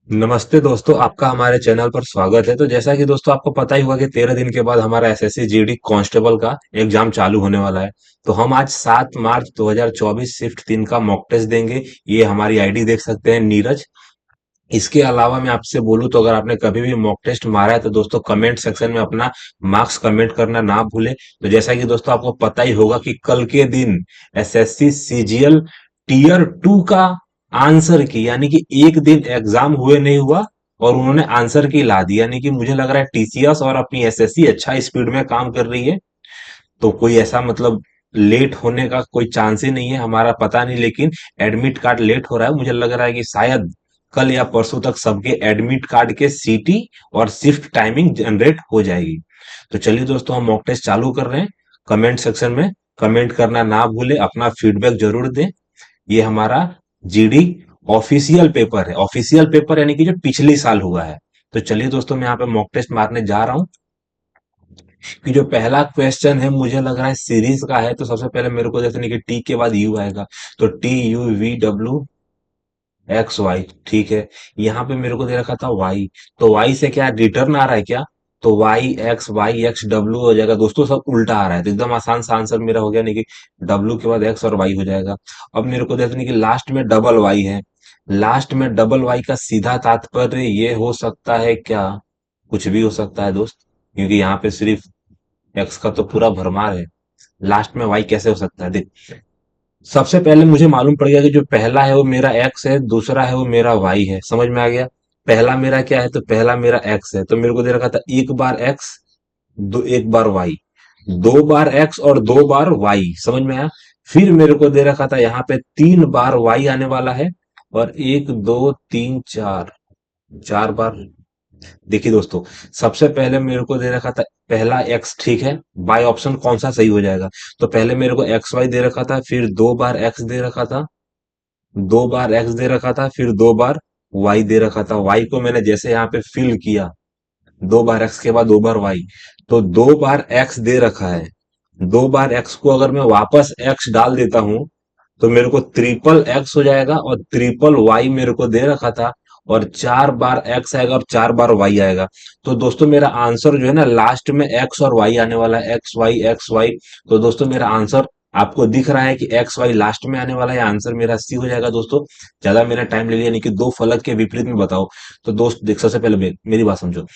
नमस्ते दोस्तों, आपका हमारे चैनल पर स्वागत है। तो जैसा कि दोस्तों आपको पता ही होगा कि 13 दिन के बाद हमारा एसएससी जीडी कांस्टेबल का एग्जाम चालू होने वाला है। तो हम आज 7 मार्च 2024 शिफ्ट 3 का मॉक टेस्ट देंगे। ये हमारी आईडी देख सकते हैं, नीरज। इसके अलावा मैं आपसे बोलूं तो अगर आपने कभी भी मॉक टेस्ट मारा है तो दोस्तों कमेंट सेक्शन में अपना मार्क्स कमेंट करना ना भूलें। तो जैसा कि दोस्तों आपको पता ही होगा कि कल के दिन एसएससी सीजीएल टीयर 2 का आंसर की, यानी कि एक दिन एग्जाम हुए नहीं हुआ और उन्होंने आंसर की ला दी। यानी कि मुझे लग रहा है टीसीएस और अपनी एसएससी अच्छा स्पीड में काम कर रही है। तो कोई ऐसा मतलब लेट होने का कोई चांस ही नहीं है, हमारा पता नहीं, लेकिन एडमिट कार्ड लेट हो रहा है। मुझे लग रहा है कि शायद कल या परसों तक सबके एडमिट कार्ड के सीटी और शिफ्ट टाइमिंग जनरेट हो जाएगी। तो चलिए दोस्तों, हम मॉक टेस्ट चालू कर रहे हैं। कमेंट सेक्शन में कमेंट करना ना भूले, अपना फीडबैक जरूर दें। ये हमारा जीडी ऑफिशियल पेपर है। ऑफिशियल पेपर यानी कि जो पिछले साल हुआ है। तो चलिए दोस्तों, मैं यहाँ पे मॉक टेस्ट मारने जा रहा हूँ। कि जो पहला क्वेश्चन है मुझे लग रहा है सीरीज का है। तो सबसे पहले मेरे को जैसे नहीं कि टी के बाद यू आएगा, तो T U V W X Y, ठीक है। यहाँ पे मेरे को दे रखा था वाई, तो वाई से क्या रिटर्न आ रहा है क्या? तो वाई एक्स डब्ल्यू हो जाएगा दोस्तों, सब उल्टा आ रहा है। तो एकदम आसान सा आंसर मेरा हो गया, नहीं कि डब्ल्यू के बाद एक्स और वाई हो जाएगा। अब मेरे को जैसे नहीं कि लास्ट में डबल वाई है, लास्ट में डबल वाई का सीधा तात्पर्य ये हो सकता है क्या? कुछ भी हो सकता है दोस्त, क्योंकि यहाँ पे सिर्फ एक्स का तो पूरा भरमार है। लास्ट में वाई कैसे हो सकता है? देख, सबसे पहले मुझे मालूम पड़ गया कि जो पहला है वो मेरा एक्स है, दूसरा है वो मेरा वाई है। समझ में आ गया? पहला मेरा क्या है? तो पहला मेरा एक्स है, तो मेरे को दे रखा था एक बार एक्स, दो एक बार वाई, दो बार एक्स और दो बार वाई। समझ में आया? फिर मेरे को दे रखा था यहाँ पे तीन बार वाई आने वाला है, और एक दो तीन चार, चार बार। देखिए दोस्तों, सबसे पहले मेरे को दे रखा था पहला एक्स, ठीक है। बाय ऑप्शन कौन सा सही हो जाएगा? तो पहले मेरे को एक्स वाई दे रखा था, फिर दो बार एक्स दे रखा था, दो बार एक्स दे रखा था, फिर दो बार वाई दे रखा था। वाई को मैंने जैसे यहाँ पे फिल किया, दो बार एक्स के बाद दो बार वाई, तो दो बार एक्स दे रखा है। दो बार एक्स को अगर मैं वापस एक्स डाल देता हूं तो मेरे को ट्रिपल एक्स हो जाएगा, और ट्रिपल वाई मेरे को दे रखा था, और चार बार एक्स आएगा और चार बार वाई आएगा। तो दोस्तों मेरा आंसर जो है ना, लास्ट में एक्स और वाई आने वाला है, एक्स वाई एक्स वाई। तो दोस्तों मेरा आंसर आपको दिख रहा है कि एक्स वाई लास्ट में आने वाला है। आंसर मेरा सी हो जाएगा दोस्तों। ज्यादा मेरा टाइम ले लिया नहीं कि दो फलक के विपरीत में बताओ। तो दोस्त देख, सबसे पहले मेरी बात समझो।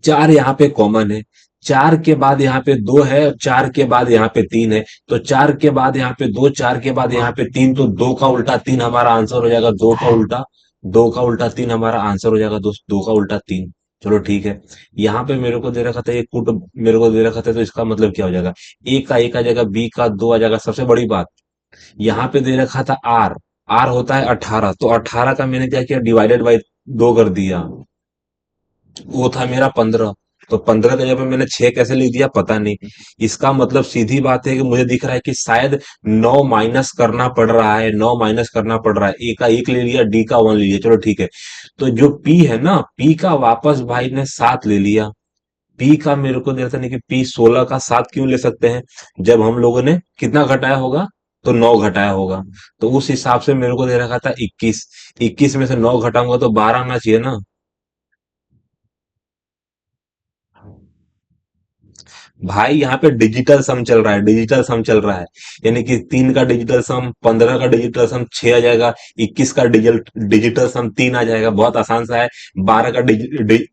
चार यहाँ पे कॉमन है, चार के बाद यहाँ पे दो है, और चार के बाद यहाँ पे तीन है। तो चार के बाद यहाँ पे दो, चार के बाद यहाँ पे तीन, तो दो का उल्टा तीन हमारा आंसर हो जाएगा। दो का उल्टा, दो का उल्टा तीन हमारा आंसर हो जाएगा दोस्त, दो का उल्टा तीन। चलो ठीक है। यहाँ पे मेरे को दे रखा था एक फुट, मेरे को दे रखा था, तो इसका मतलब क्या हो जाएगा? ए का एक आ जाएगा, बी का दो आ जाएगा। सबसे बड़ी बात, यहाँ पे दे रखा था आर, आर होता है 18, तो 18 का मैंने क्या किया, डिवाइडेड बाई दो कर दिया। वो था मेरा 15, तो 15 का जब मैंने 6 कैसे लिख दिया पता नहीं। इसका मतलब सीधी बात है कि मुझे दिख रहा है कि शायद 9 माइनस करना पड़ रहा है, 9 माइनस करना पड़ रहा है। ए का एक ले लिया, डी का वन ले लिया, चलो ठीक है। तो जो पी है ना, पी का वापस भाई ने 7 ले लिया। पी का मेरे को देता नहीं कि पी 16 का 7 क्यों ले सकते हैं, जब हम लोगों ने कितना घटाया होगा? तो 9 घटाया होगा। तो उस हिसाब से मेरे को दे रखा था 21, 21 में से 9 घटाऊंगा तो 12 आना चाहिए ना। भाई यहाँ पे डिजिटल सम चल रहा है, डिजिटल सम चल रहा है। यानी कि 3 का डिजिटल सम, 15 का डिजिटल सम 6 आ जाएगा, 21 का डिजिटल सम 3 आ जाएगा। बहुत आसान सा है। 12 का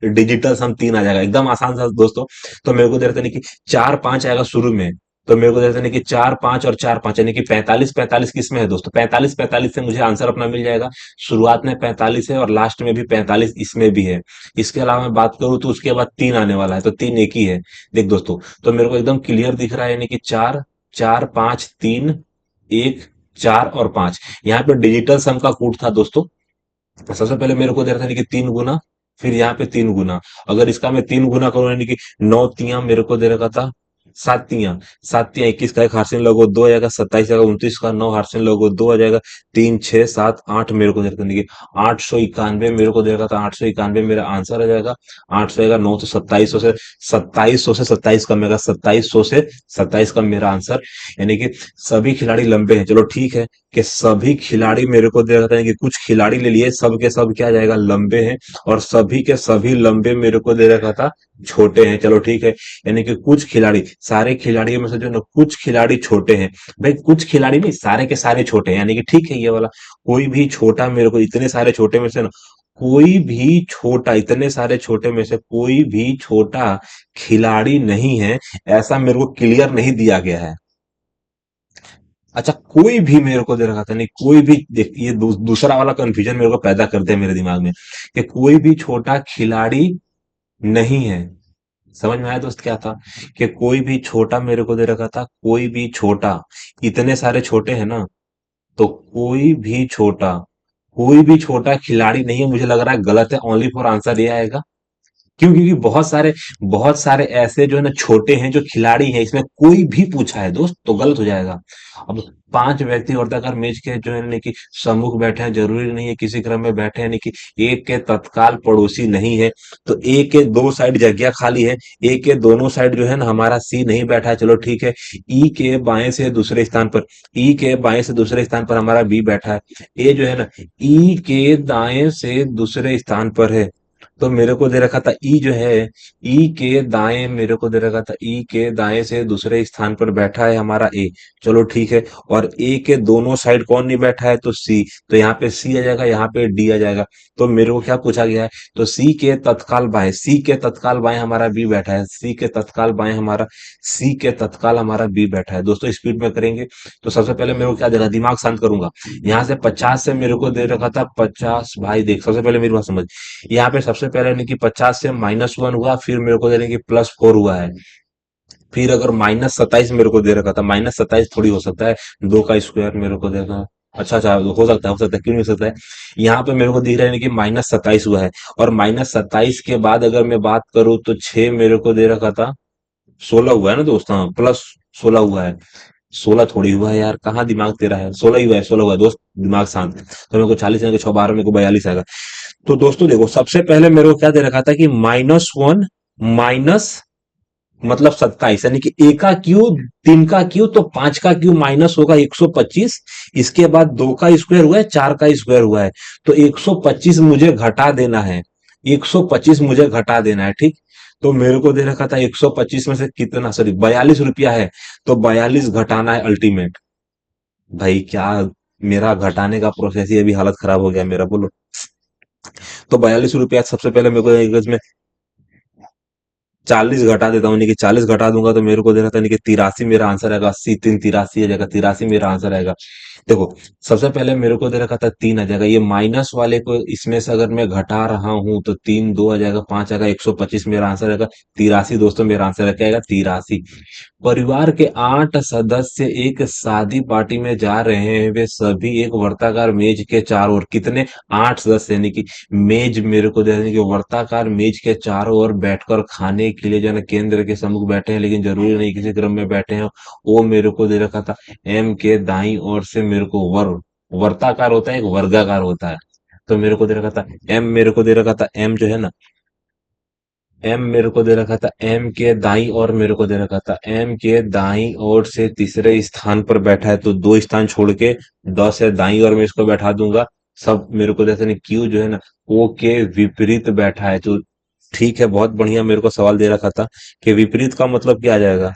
डिजिटल सम 3 आ जाएगा, एकदम आसान सा दोस्तों। तो मेरे को देते नहीं कि 4 5 आएगा शुरू में। तो मेरे को देते नहीं कि 4 5 और 4 5 यानी कि 45, 45 किस में है दोस्तों? 45, 45 से मुझे आंसर अपना मिल जाएगा। शुरुआत में 45 है और लास्ट में भी 45 इसमें भी है। इसके अलावा मैं बात करूं तो उसके बाद 3 आने वाला है, तो 3 एक ही है। देख दोस्तों, तो मेरे को एकदम क्लियर दिख रहा है, यानी कि चार, चार पांच तीन, एक, चार और पांच। यहाँ पे डिजिटल सम का कूट था दोस्तों। सबसे पहले मेरे को दे रहा था, यानी कि 3 गुना, फिर यहाँ पे 3 गुना। अगर इसका मैं 3 गुना करूं, यानी कि 9 तिया मेरे को दे रखा था सातियां, सातियां 21 का एक हार्सिन लोगो 2 आ जाएगा, 27 का 29 का 9 हार्सिन लोगो 2 आ जाएगा, 3 6 7 8 मेरे को दे रखा, देखिए 891 मेरे को दे रखा था, 891 मेरा आंसर आ जाएगा। 800 आएगा, 9 तो 2700 कम होगा, 2700 से 27 का मेरा आंसर। यानी कि सभी खिलाड़ी लंबे हैं, चलो ठीक है कि सभी खिलाड़ी मेरे को दे रखा था, यानी कि कुछ खिलाड़ी ले लिए, सब के सब क्या जाएगा, लंबे हैं। और सभी के सभी लंबे मेरे को दे रखा था छोटे हैं, चलो ठीक है। यानी कि कुछ खिलाड़ी, सारे खिलाड़ियों में से जो है ना कुछ खिलाड़ी छोटे हैं। भाई कुछ खिलाड़ी नहीं, सारे के सारे छोटे हैं, यानी कि ठीक है ये वाला। कोई भी छोटा मेरे को इतने सारे छोटे में से ना, कोई भी छोटा, इतने सारे छोटे में से कोई भी छोटा खिलाड़ी नहीं है, ऐसा मेरे को क्लियर नहीं दिया गया है। अच्छा कोई भी मेरे को दे रखा था, नहीं कोई भी, देख ये दूसरा वाला कंफ्यूजन मेरे को पैदा करते हैं मेरे दिमाग में, कि कोई भी छोटा खिलाड़ी नहीं है। समझ में आया दोस्त क्या था, कि कोई भी छोटा मेरे को दे रखा था, कोई भी छोटा, इतने सारे छोटे हैं ना, तो कोई भी छोटा खिलाड़ी नहीं है, मुझे लग रहा है गलत है, ओनली फॉर आंसर ये आएगा। क्यों, क्योंकि बहुत सारे ऐसे जो है ना छोटे हैं जो खिलाड़ी हैं, इसमें कोई भी पूछा है दोस्त तो गलत हो जाएगा। अब 5 व्यक्ति वर्ताकार मेज के जो है ना कि सम्मुख बैठे हैं, जरूरी नहीं है किसी क्रम में बैठे हैं, नहीं कि एक के तत्काल पड़ोसी नहीं है, तो ए के दो साइड जगह खाली है। ए के दोनों साइड जो है ना हमारा सी नहीं बैठा है, चलो ठीक है। ई के बाएं से दूसरे स्थान पर, ई के बाएं से दूसरे स्थान पर हमारा बी बैठा है। ए जो है ना ई के दाएं से दूसरे स्थान पर है, तो मेरे को दे रखा था ई जो है, ई के दाएं मेरे को दे रखा था, ई के दाएं से दूसरे स्थान पर बैठा है हमारा ए, चलो ठीक है। और ए के दोनों साइड कौन नहीं बैठा है, तो सी, तो यहाँ पे सी आ जाएगा, यहाँ पे डी आ जाएगा। तो मेरे को क्या पूछा गया है, तो सी के तत्काल बाएं हमारा बी बैठा है, सी के तत्काल हमारा बी बैठा है। दोस्तों स्पीड में करेंगे, तो सबसे पहले मेरे को क्या देगा, दिमाग शांत करूंगा। यहाँ से 50 से मेरे को दे रखा था 50, भाई देख सबसे पहले मेरी बात समझ। यहाँ पे सबसे पहले यानी कि 50 से -1 हुआ, फिर मेरे को यानी कि +4 हुआ है। फिर अगर -27 मेरे को दे रखा था, -27 थोड़ी हो सकता है, 2 का स्क्वायर मेरे को देगा। अच्छा अच्छा, हो सकता है, क्यों नहीं हो सकता है। यहाँ पे मेरे को दिख रहा है कि -27 हुआ है, और -27 के बाद अगर मैं बात करूँ तो 6 मेरे को दे रखा था, 16 हुआ है ना दोस्त, हाँ +16 हुआ है। 16 थोड़ी हुआ है यार, कहाँ दिमाग तेरा है, 16 ही हुआ है, 16 हुआ है दोस्त, दिमाग शांत। तो मेरे को 40 आएगा, 6 12 मेरे को 42 आएगा। तो दोस्तों देखो, सबसे पहले मेरे को क्या दे रखा था कि -1 माइनस मतलब 27, यानी कि ए का क्यूब, 3 का क्यूब, तो 5 का क्यूब माइनस होगा 125। इसके बाद 2 का स्क्वायर हुआ है, 4 का स्क्वायर हुआ है, तो 125 मुझे घटा देना है। 125 मुझे घटा देना है, ठीक। तो मेरे को दे रखा था 125 में से कितना, सॉरी 42 रुपया है, तो 42 घटाना है अल्टीमेट। भाई क्या, मेरा घटाने का प्रोसेस ही अभी हालत खराब हो गया मेरा, बोलो। तो 42 रुपया सबसे पहले मेरे को एक गज में 40 घटा देता हूँ, यानी कि 40 घटा दूंगा तो मेरे को दे रहा था, यानी कि 83 मेरा आंसर आएगा। 80 3 83 आ जाएगा, 83 मेरा आंसर आएगा। देखो सबसे पहले मेरे को दे रखा था 3 आ जाएगा, ये माइनस वाले को इसमें से अगर मैं घटा रहा हूं तो 3 2 आ जाएगा, 5 आएगा, 125 मेरा आंसर आएगा। 83 दोस्तों मेरा आंसर है, क्या आएगा, 83। परिवार के 8 सदस्य एक शादी पार्टी में जा रहे हैं, वे सभी एक वर्ताकार मेज के चारों ओर, कितने, 8 सदस्य, यानी कि मेज मेरे को दे देंगे, वर्ताकार मेज के चारों ओर बैठकर खाने के लिए जो है ना केंद्र के सम्मुख बैठे हैं, लेकिन जरूरी नहीं किसी क्रम में बैठे हैं। वो मेरे को दे रखा था, एम के दाई ओर से मेरे को वर्ताकार होता है, एक वर्गाकार होता है। तो मेरे को दे रखा था एम, मेरे को दे रखा था एम जो है ना, एम मेरे को दे रखा था, एम के दाई और मेरे को दे रखा था, एम के दाई ओर से तीसरे स्थान पर बैठा है, तो 2 स्थान छोड़ के 10 है दाई और मैं इसको बैठा दूंगा। सब मेरे को जैसे नहीं, क्यू जो है ना ओ के विपरीत बैठा है, तो ठीक है, बहुत बढ़िया। मेरे को सवाल दे रखा था कि विपरीत का मतलब क्या आ जाएगा,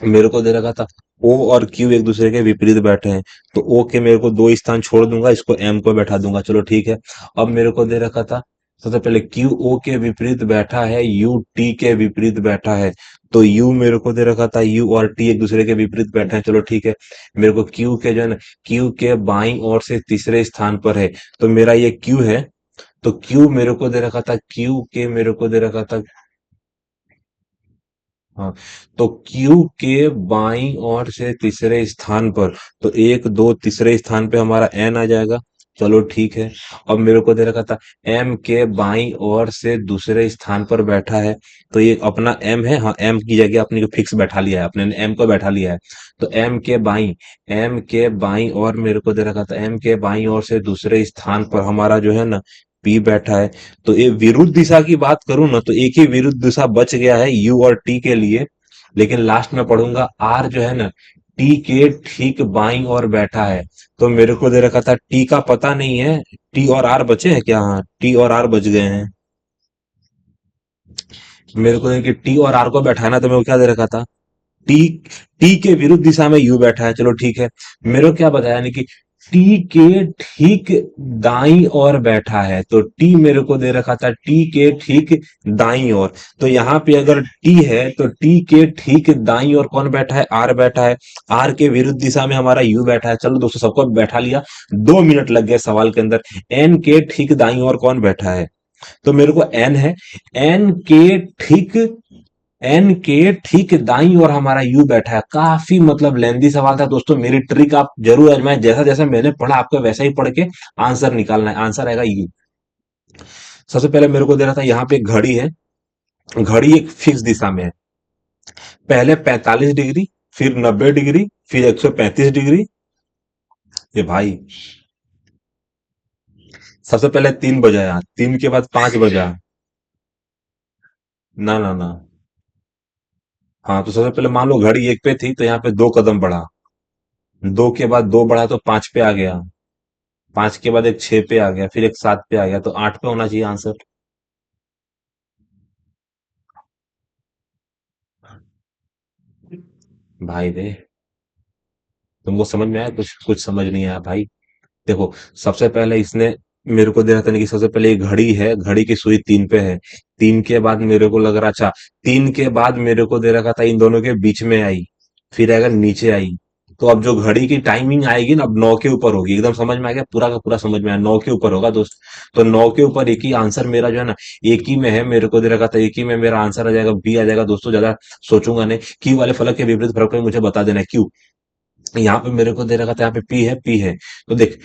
मेरे को दे रखा था ओ और क्यू एक दूसरे के विपरीत बैठे हैं, तो ओ के मेरे को 2 स्थान छोड़ दूंगा, इसको एम को बैठा दूंगा, चलो ठीक है। अब मेरे को दे रखा था, सबसे पहले क्यू ओ के विपरीत बैठा है, यू टी के विपरीत बैठा है, तो यू मेरे को दे रखा था, यू और टी एक दूसरे के विपरीत बैठे हैं, चलो ठीक है। मेरे को क्यू के जो है ना, क्यू के बाईं ओर से तीसरे स्थान पर है, तो मेरा ये क्यू है। तो क्यू मेरे को दे रखा था, क्यू के मेरे को दे रखा था, हाँ, तो क्यू के बाईं ओर से तीसरे स्थान पर, तो 1 2 तीसरे स्थान पे हमारा एन आ जाएगा, चलो ठीक है। अब मेरे को दे रखा था एम के बाईं ओर से दूसरे स्थान पर बैठा है। तो ये अपना एम है, हाँ एम की जगह अपने को फिक्स बैठा लिया है, अपने ने एम को बैठा लिया है। तो एम के बाईं ओर मेरे को दे रखा था, एम के बाईं ओर से दूसरे स्थान पर हमारा जो है ना पी बैठा है। तो ये विरुद्ध दिशा की बात करूं ना, तो एक ही विरुद्ध दिशा बच गया है यू और टी के लिए। लेकिन लास्ट में पढ़ूंगा आर जो है ना टी के ठीक बाईं ओर बैठा है। तो मेरे को दे रखा था टी का पता नहीं है, टी और आर बचे हैं क्या? हाँ टी और आर बच गए हैं। मेरे को कि टी और आर को बैठाना, तो मेरे को क्या दे रखा था, टी टी के विरुद्ध दिशा में यू बैठा है। चलो ठीक है। मेरे को क्या बताया, यानी कि टी के ठीक दाईं ओर बैठा है। तो टी मेरे को दे रखा था टी के ठीक दाईं ओर। तो यहाँ पे अगर टी है तो टी के ठीक दाईं ओर कौन बैठा है? आर बैठा है। आर के विरुद्ध दिशा में हमारा यू बैठा है। चलो दोस्तों सबको बैठा लिया। 2 मिनट लग गए सवाल के अंदर। एन के ठीक दाईं ओर कौन बैठा है? तो मेरे को एन है। एन के ठीक एन के ठीक दाईं ओर हमारा यू बैठा है। काफी मतलब लेंदी सवाल था दोस्तों। मेरी ट्रिक आप जरूर आजमाएं, जैसा जैसा मैंने पढ़ा आपको वैसा ही पढ़ के आंसर निकालना है। आंसर आएगा यू। सबसे पहले मेरे को दे रहा था यहाँ पे एक घड़ी है। घड़ी एक फिक्स दिशा में है। पहले 45 डिग्री, फिर 90 डिग्री, फिर 135 डिग्री। ये भाई सबसे पहले 3 बजाया, 3 के बाद 5 बजा। ना ना ना। हाँ तो सबसे पहले मान लो घड़ी 1 पे थी, तो यहाँ पे 2 कदम बढ़ा। 2 के बाद 2 बढ़ा तो 5 पे आ गया। 5 के बाद एक 6 पे आ गया, फिर एक 7 पे आ गया, तो 8 पे होना चाहिए आंसर। भाई रे, तुमको समझ में आया? कुछ कुछ समझ नहीं आया भाई। देखो, सबसे पहले इसने मेरे को दे रहा था नहीं कि सबसे पहले ये घड़ी है, घड़ी की सुई 3 पे है। 3 के बाद मेरे को लग रहा, अच्छा 3 के बाद मेरे को दे रखा था इन दोनों के बीच में आई, फिर अगर नीचे आई। तो अब जो घड़ी की टाइमिंग आएगी ना, अब 9 के ऊपर होगी। एकदम समझ में आ गया, पूरा का पूरा समझ में आया, 9 के ऊपर होगा दोस्त। तो 9 के ऊपर एक ही आंसर मेरा जो है ना, एक ही में है। मेरे को दे रखा था एक ही में मेरा आंसर आ जाएगा, बी आ जाएगा दोस्तों। ज्यादा सोचूंगा नहीं। क्यू वाले फलक के विपरीत फलक पे मुझे बता देना है क्यू। यहाँ पे मेरे को दे रखा था, यहाँ पे पी है, पी है। तो देख,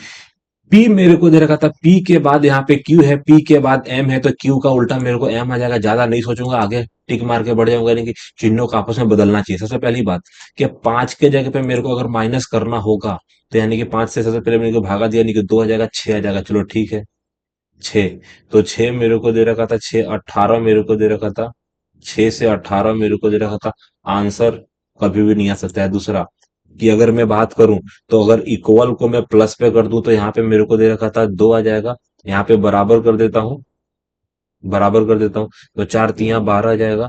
पी मेरे को दे रखा था, पी के बाद यहाँ पे क्यू है, पी के बाद एम है, तो क्यू का उल्टा मेरे को एम आ जाएगा। ज्यादा नहीं सोचूंगा, आगे टिक मार के बढ़ जाऊंगा। यानी कि चिन्हों को आपस में बदलना चाहिए। सबसे पहली बात कि 5 के जगह पे मेरे को अगर माइनस करना होगा, तो यानी कि 5 से सबसे पहले मेरे को भागा दिया, यानी कि 2 आ जाएगा, 6 आ जाएगा। चलो ठीक है। 6, तो 6 मेरे को दे रखा था, 6 18 मेरे को दे रखा था। 6 से 18 मेरे को दे रखा था। आंसर कभी भी नहीं आ सकता है। दूसरा कि अगर मैं बात करूं, तो अगर इक्वल को मैं प्लस पे कर दूं, तो यहाँ पे मेरे को दे रखा था 2 आ जाएगा। यहाँ पे बराबर कर देता हूँ, बराबर कर देता हूँ। तो 4 तियां 12 आ जाएगा।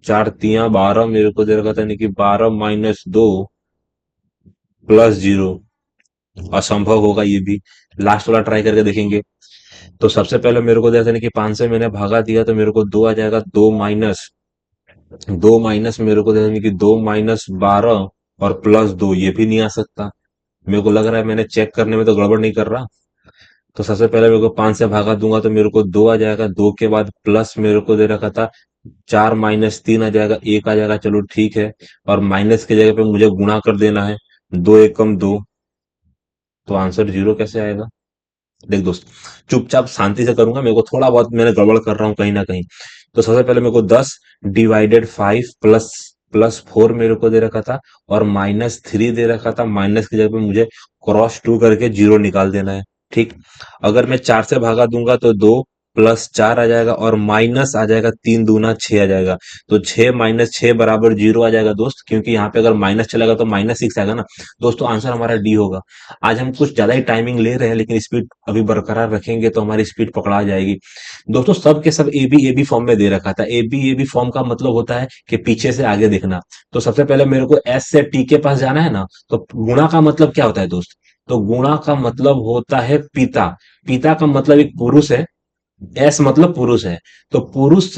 4 तियां 12 मेरे को दे रखा था, यानी कि 12 - 2 + 0। असंभव होगा ये भी। लास्ट वाला ट्राई करके देखेंगे। तो सबसे पहले मेरे को दे रखा था कि 5 से मैंने भागा दिया, तो मेरे को 2 आ जाएगा। 2 माइनस मेरे को दे रखा था कि 2 - 12 और +2, ये भी नहीं आ सकता। मेरे को लग रहा है मैंने चेक करने में तो गड़बड़ नहीं कर रहा। तो सबसे पहले मेरे को 5 से भागा दूंगा, तो मेरे को 2 आ जाएगा। 2 के बाद प्लस मेरे को दे रखा था 4 - 3 आ जाएगा, 1 आ जाएगा। चलो ठीक है। और माइनस की जगह पे मुझे गुणा कर देना है। 2 × 1 = 2। तो आंसर 0 कैसे आएगा? देख दोस्त, चुपचाप शांति से करूंगा। मेरे को थोड़ा बहुत मैंने गड़बड़ कर रहा हूँ कहीं ना कहीं। तो सबसे पहले मेरे को 10 ÷ 5 +4 मेरे को दे रखा था, और -3 दे रखा था। माइनस की जगह पे मुझे क्रॉस 2 करके 0 निकाल देना है। ठीक। अगर मैं 4 से भागा दूंगा, तो 2 + 4 आ जाएगा, और माइनस आ जाएगा 3 × 2 = 6 आ जाएगा। तो 6 - 6 = 0 आ जाएगा दोस्त, क्योंकि यहाँ पे अगर माइनस चलेगा तो -6 आएगा ना। दोस्तों आंसर हमारा डी होगा। आज हम कुछ ज्यादा ही टाइमिंग ले रहे हैं, लेकिन स्पीड अभी बरकरार रखेंगे तो हमारी स्पीड पकड़ा जाएगी। दोस्तों सब के सब ए बी फॉर्म में दे रखा था। ए बी फॉर्म का मतलब होता है कि पीछे से आगे देखना। तो सबसे पहले मेरे को एस से टी के पास जाना है ना, तो गुणा का मतलब क्या होता है दोस्त? तो गुणा का मतलब होता है पिता। पिता का मतलब एक पुरुष है। एस मतलब पुरुष है। तो पुरुष,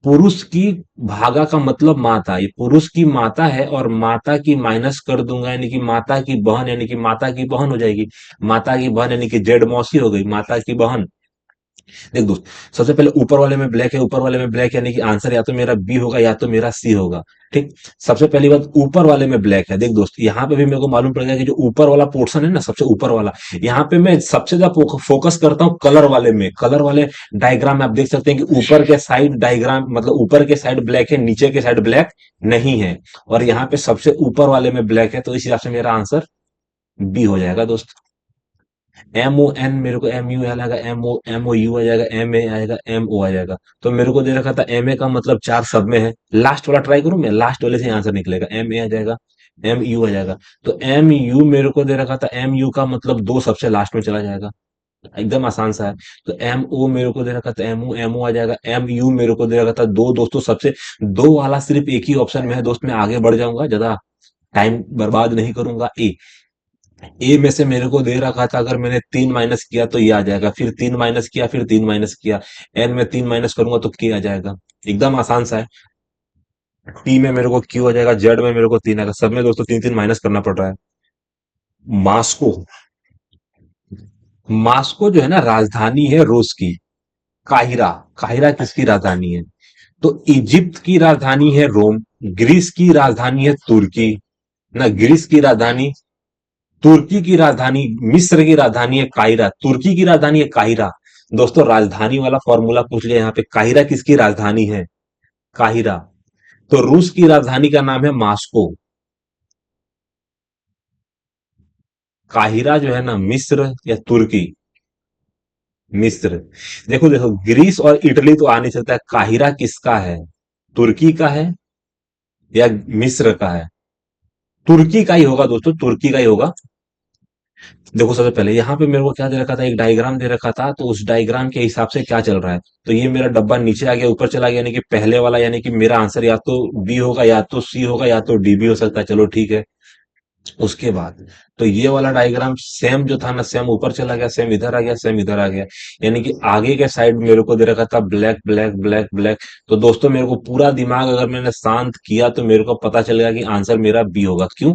पुरुष की भागा का मतलब माता। ये पुरुष की माता है, और माता की माइनस कर दूंगा, यानी कि माता की बहन, यानी कि माता की बहन हो जाएगी। माता की बहन यानी कि जेड मौसी हो गई, माता की बहन। देख दोस्त, सबसे पहले ऊपर वाले में ब्लैक है, ऊपर वाले में ब्लैक, यानी कि आंसर या तो मेरा बी होगा या तो मेरा सी होगा। ठीक। सबसे पहली बात, ऊपर वाले में ब्लैक है। देख दोस्त, यहाँ पे भी मेरे को मालूम पड़ गया कि जो ऊपर वाला पोर्शन है ना, सबसे ऊपर वाला, यहाँ पे मैं सबसे ज्यादा फोकस करता हूँ कलर वाले में। कलर वाले डायग्राम में आप देख सकते हैं कि ऊपर के साइड डायग्राम, मतलब ऊपर के साइड ब्लैक है, नीचे के साइड ब्लैक नहीं है। और यहाँ पे सबसे ऊपर वाले में ब्लैक है, तो इस हिसाब से मेरा आंसर बी हो जाएगा दोस्त। एम ओ एन मेरे को एम यू आ जाएगा, एम ओ यू आ जाएगा, एम ए आएगा, एम ओ आ जाएगा। तो मेरे को दे रखा था एम ए का मतलब चार सब में है। लास्ट वाला ट्राई करूं मैं, लास्ट वाले से आंसर निकलेगा। एम ए आ जाएगा, एम यू आ जाएगा। तो एम यू मेरे को दे रखा था, एम यू का मतलब दो सबसे लास्ट में चला जाएगा। एकदम आसान सा है। तो एम ओ मेरे को दे रखा था, एम ओ आ जाएगा। एम यू मेरे को दे रखा था दो, दोस्तों सबसे दो वाला सिर्फ एक ही ऑप्शन में है दोस्त। मैं आगे बढ़ जाऊंगा, ज्यादा टाइम बर्बाद नहीं करूंगा। ए में से मेरे को दे रखा था, अगर मैंने तीन माइनस किया तो ये आ जाएगा, फिर तीन माइनस किया, फिर तीन माइनस किया। एन में तीन माइनस करूंगा तो के आ जाएगा। एकदम आसान सा है। टी में मेरे को क्यू आ जाएगा, जेड में मेरे को तीन आएगा। सब में दोस्तों तीन तीन माइनस करना पड़ रहा है। मास्को, मास्को जो है ना, राजधानी है रूस की। काहिरा, काहिरा किसकी राजधानी है? तो इजिप्ट की राजधानी है रोम। ग्रीस की राजधानी है तुर्की। ना, ग्रीस की राजधानी, तुर्की की राजधानी, मिस्र की राजधानी है काहिरा, तुर्की की राजधानी है काहिरा। दोस्तों, राजधानी वाला फॉर्मूला पूछ लिया यहाँ पे। काहिरा किसकी राजधानी है? काहिरा। तो रूस की राजधानी का नाम है मास्को। काहिरा जो है ना, मिस्र या तुर्की? मिस्र। देखो देखो, ग्रीस और इटली तो आ नहीं सकता है। काहिरा किसका है? तुर्की का है या मिस्र का है? तुर्की का ही होगा दोस्तों, तुर्की का ही होगा। देखो, सबसे पहले यहाँ पे मेरे को क्या दे रखा था, एक डायग्राम दे रखा था, तो उस डायग्राम के हिसाब से क्या चल रहा है। तो ये मेरा डब्बा नीचे आ गया, ऊपर चला गया, यानी कि पहले वाला, यानी कि मेरा आंसर या तो बी होगा, या तो सी होगा, या तो डी भी हो सकता है। चलो ठीक है। उसके बाद तो ये वाला डायग्राम सेम जो था ना, सेम ऊपर चला गया, सेम इधर आ गया, सेम इधर आ गया। यानी कि आगे के साइड मेरे को दे रखा था ब्लैक ब्लैक ब्लैक ब्लैक। तो दोस्तों, मेरे को पूरा दिमाग अगर मैंने शांत किया तो मेरे को पता चल गया कि आंसर मेरा बी होगा। क्यों?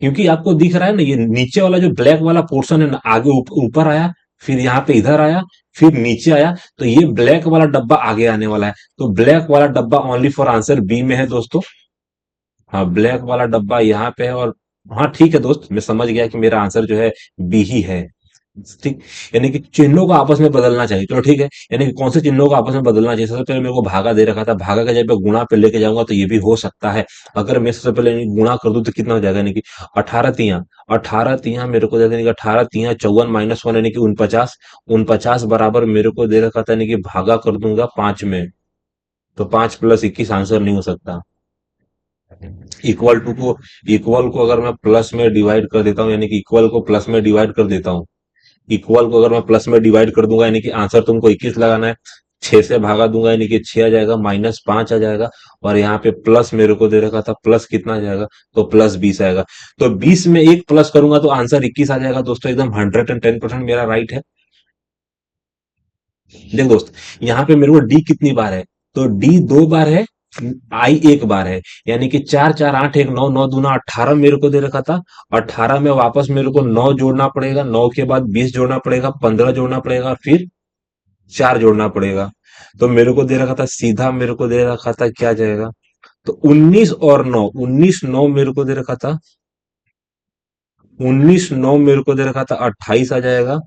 क्योंकि आपको दिख रहा है ना, ये नीचे वाला जो ब्लैक वाला पोर्शन है ना, आगे ऊपर आया, फिर यहाँ पे इधर आया, फिर नीचे आया। तो ये ब्लैक वाला डब्बा आगे आने वाला है। तो ब्लैक वाला डब्बा ओनली फॉर आंसर बी में है दोस्तों। हाँ, ब्लैक वाला डब्बा यहाँ पे है। और हाँ ठीक है दोस्त, मैं समझ गया कि मेरा आंसर जो है बी ही है। ठीक। यानी कि चिन्हों को आपस में बदलना चाहिए। चलो ठीक है। यानी कि कौन से चिन्हों को आपस में बदलना चाहिए? सबसे पहले मेरे को भागा दे रखा था, भागा का जब मैं गुणा पे लेके जाऊंगा तो ये भी हो सकता है। अगर मैं सबसे पहले गुणा कर दूं तो कितना हो जाएगा? यानी कि 18 तियां, 18 तियां मेरे को दे देने की, 18 तियां 54 माइनस वन, यानी कि 49। 49 बराबर मेरे को दे रखा था, यानी कि भागा कर दूंगा पांच में। तो 5 + 21 आंसर नहीं हो सकता। इक्वल टू को, इक्वल को अगर मैं प्लस में डिवाइड कर देता हूँ, यानी कि इक्वल को प्लस में डिवाइड कर देता हूँ, इक्वल को अगर मैं प्लस में डिवाइड कर दूंगा, यानी कि आंसर तुमको 21 लगाना है। 6 से भागा दूंगा, यानी कि 6 आ जाएगा, -5 आ जाएगा। और यहाँ पे प्लस मेरे को दे रखा था, प्लस कितना आ जाएगा? तो +20 आएगा। तो 20 में एक प्लस करूंगा तो आंसर 21 आ जाएगा दोस्तों। एकदम 110% मेरा राइट है। देख दोस्त, यहाँ पे मेरे को डी कितनी बार है? तो डी दो बार है, आई एक बार है। यानी कि 4 4 8 1 9, 9 दूना 18 मेरे को दे रखा था। 18 में वापस मेरे को 9 जोड़ना पड़ेगा, 9 के बाद 20 जोड़ना पड़ेगा, 15 जोड़ना पड़ेगा, फिर 4 जोड़ना पड़ेगा। तो मेरे को दे रखा था सीधा, मेरे को दे रखा था क्या जाएगा? तो 19 और 9, 19 9 मेरे को दे रखा था, 19 9 मेरे को दे रखा था, 28 आ जाएगा।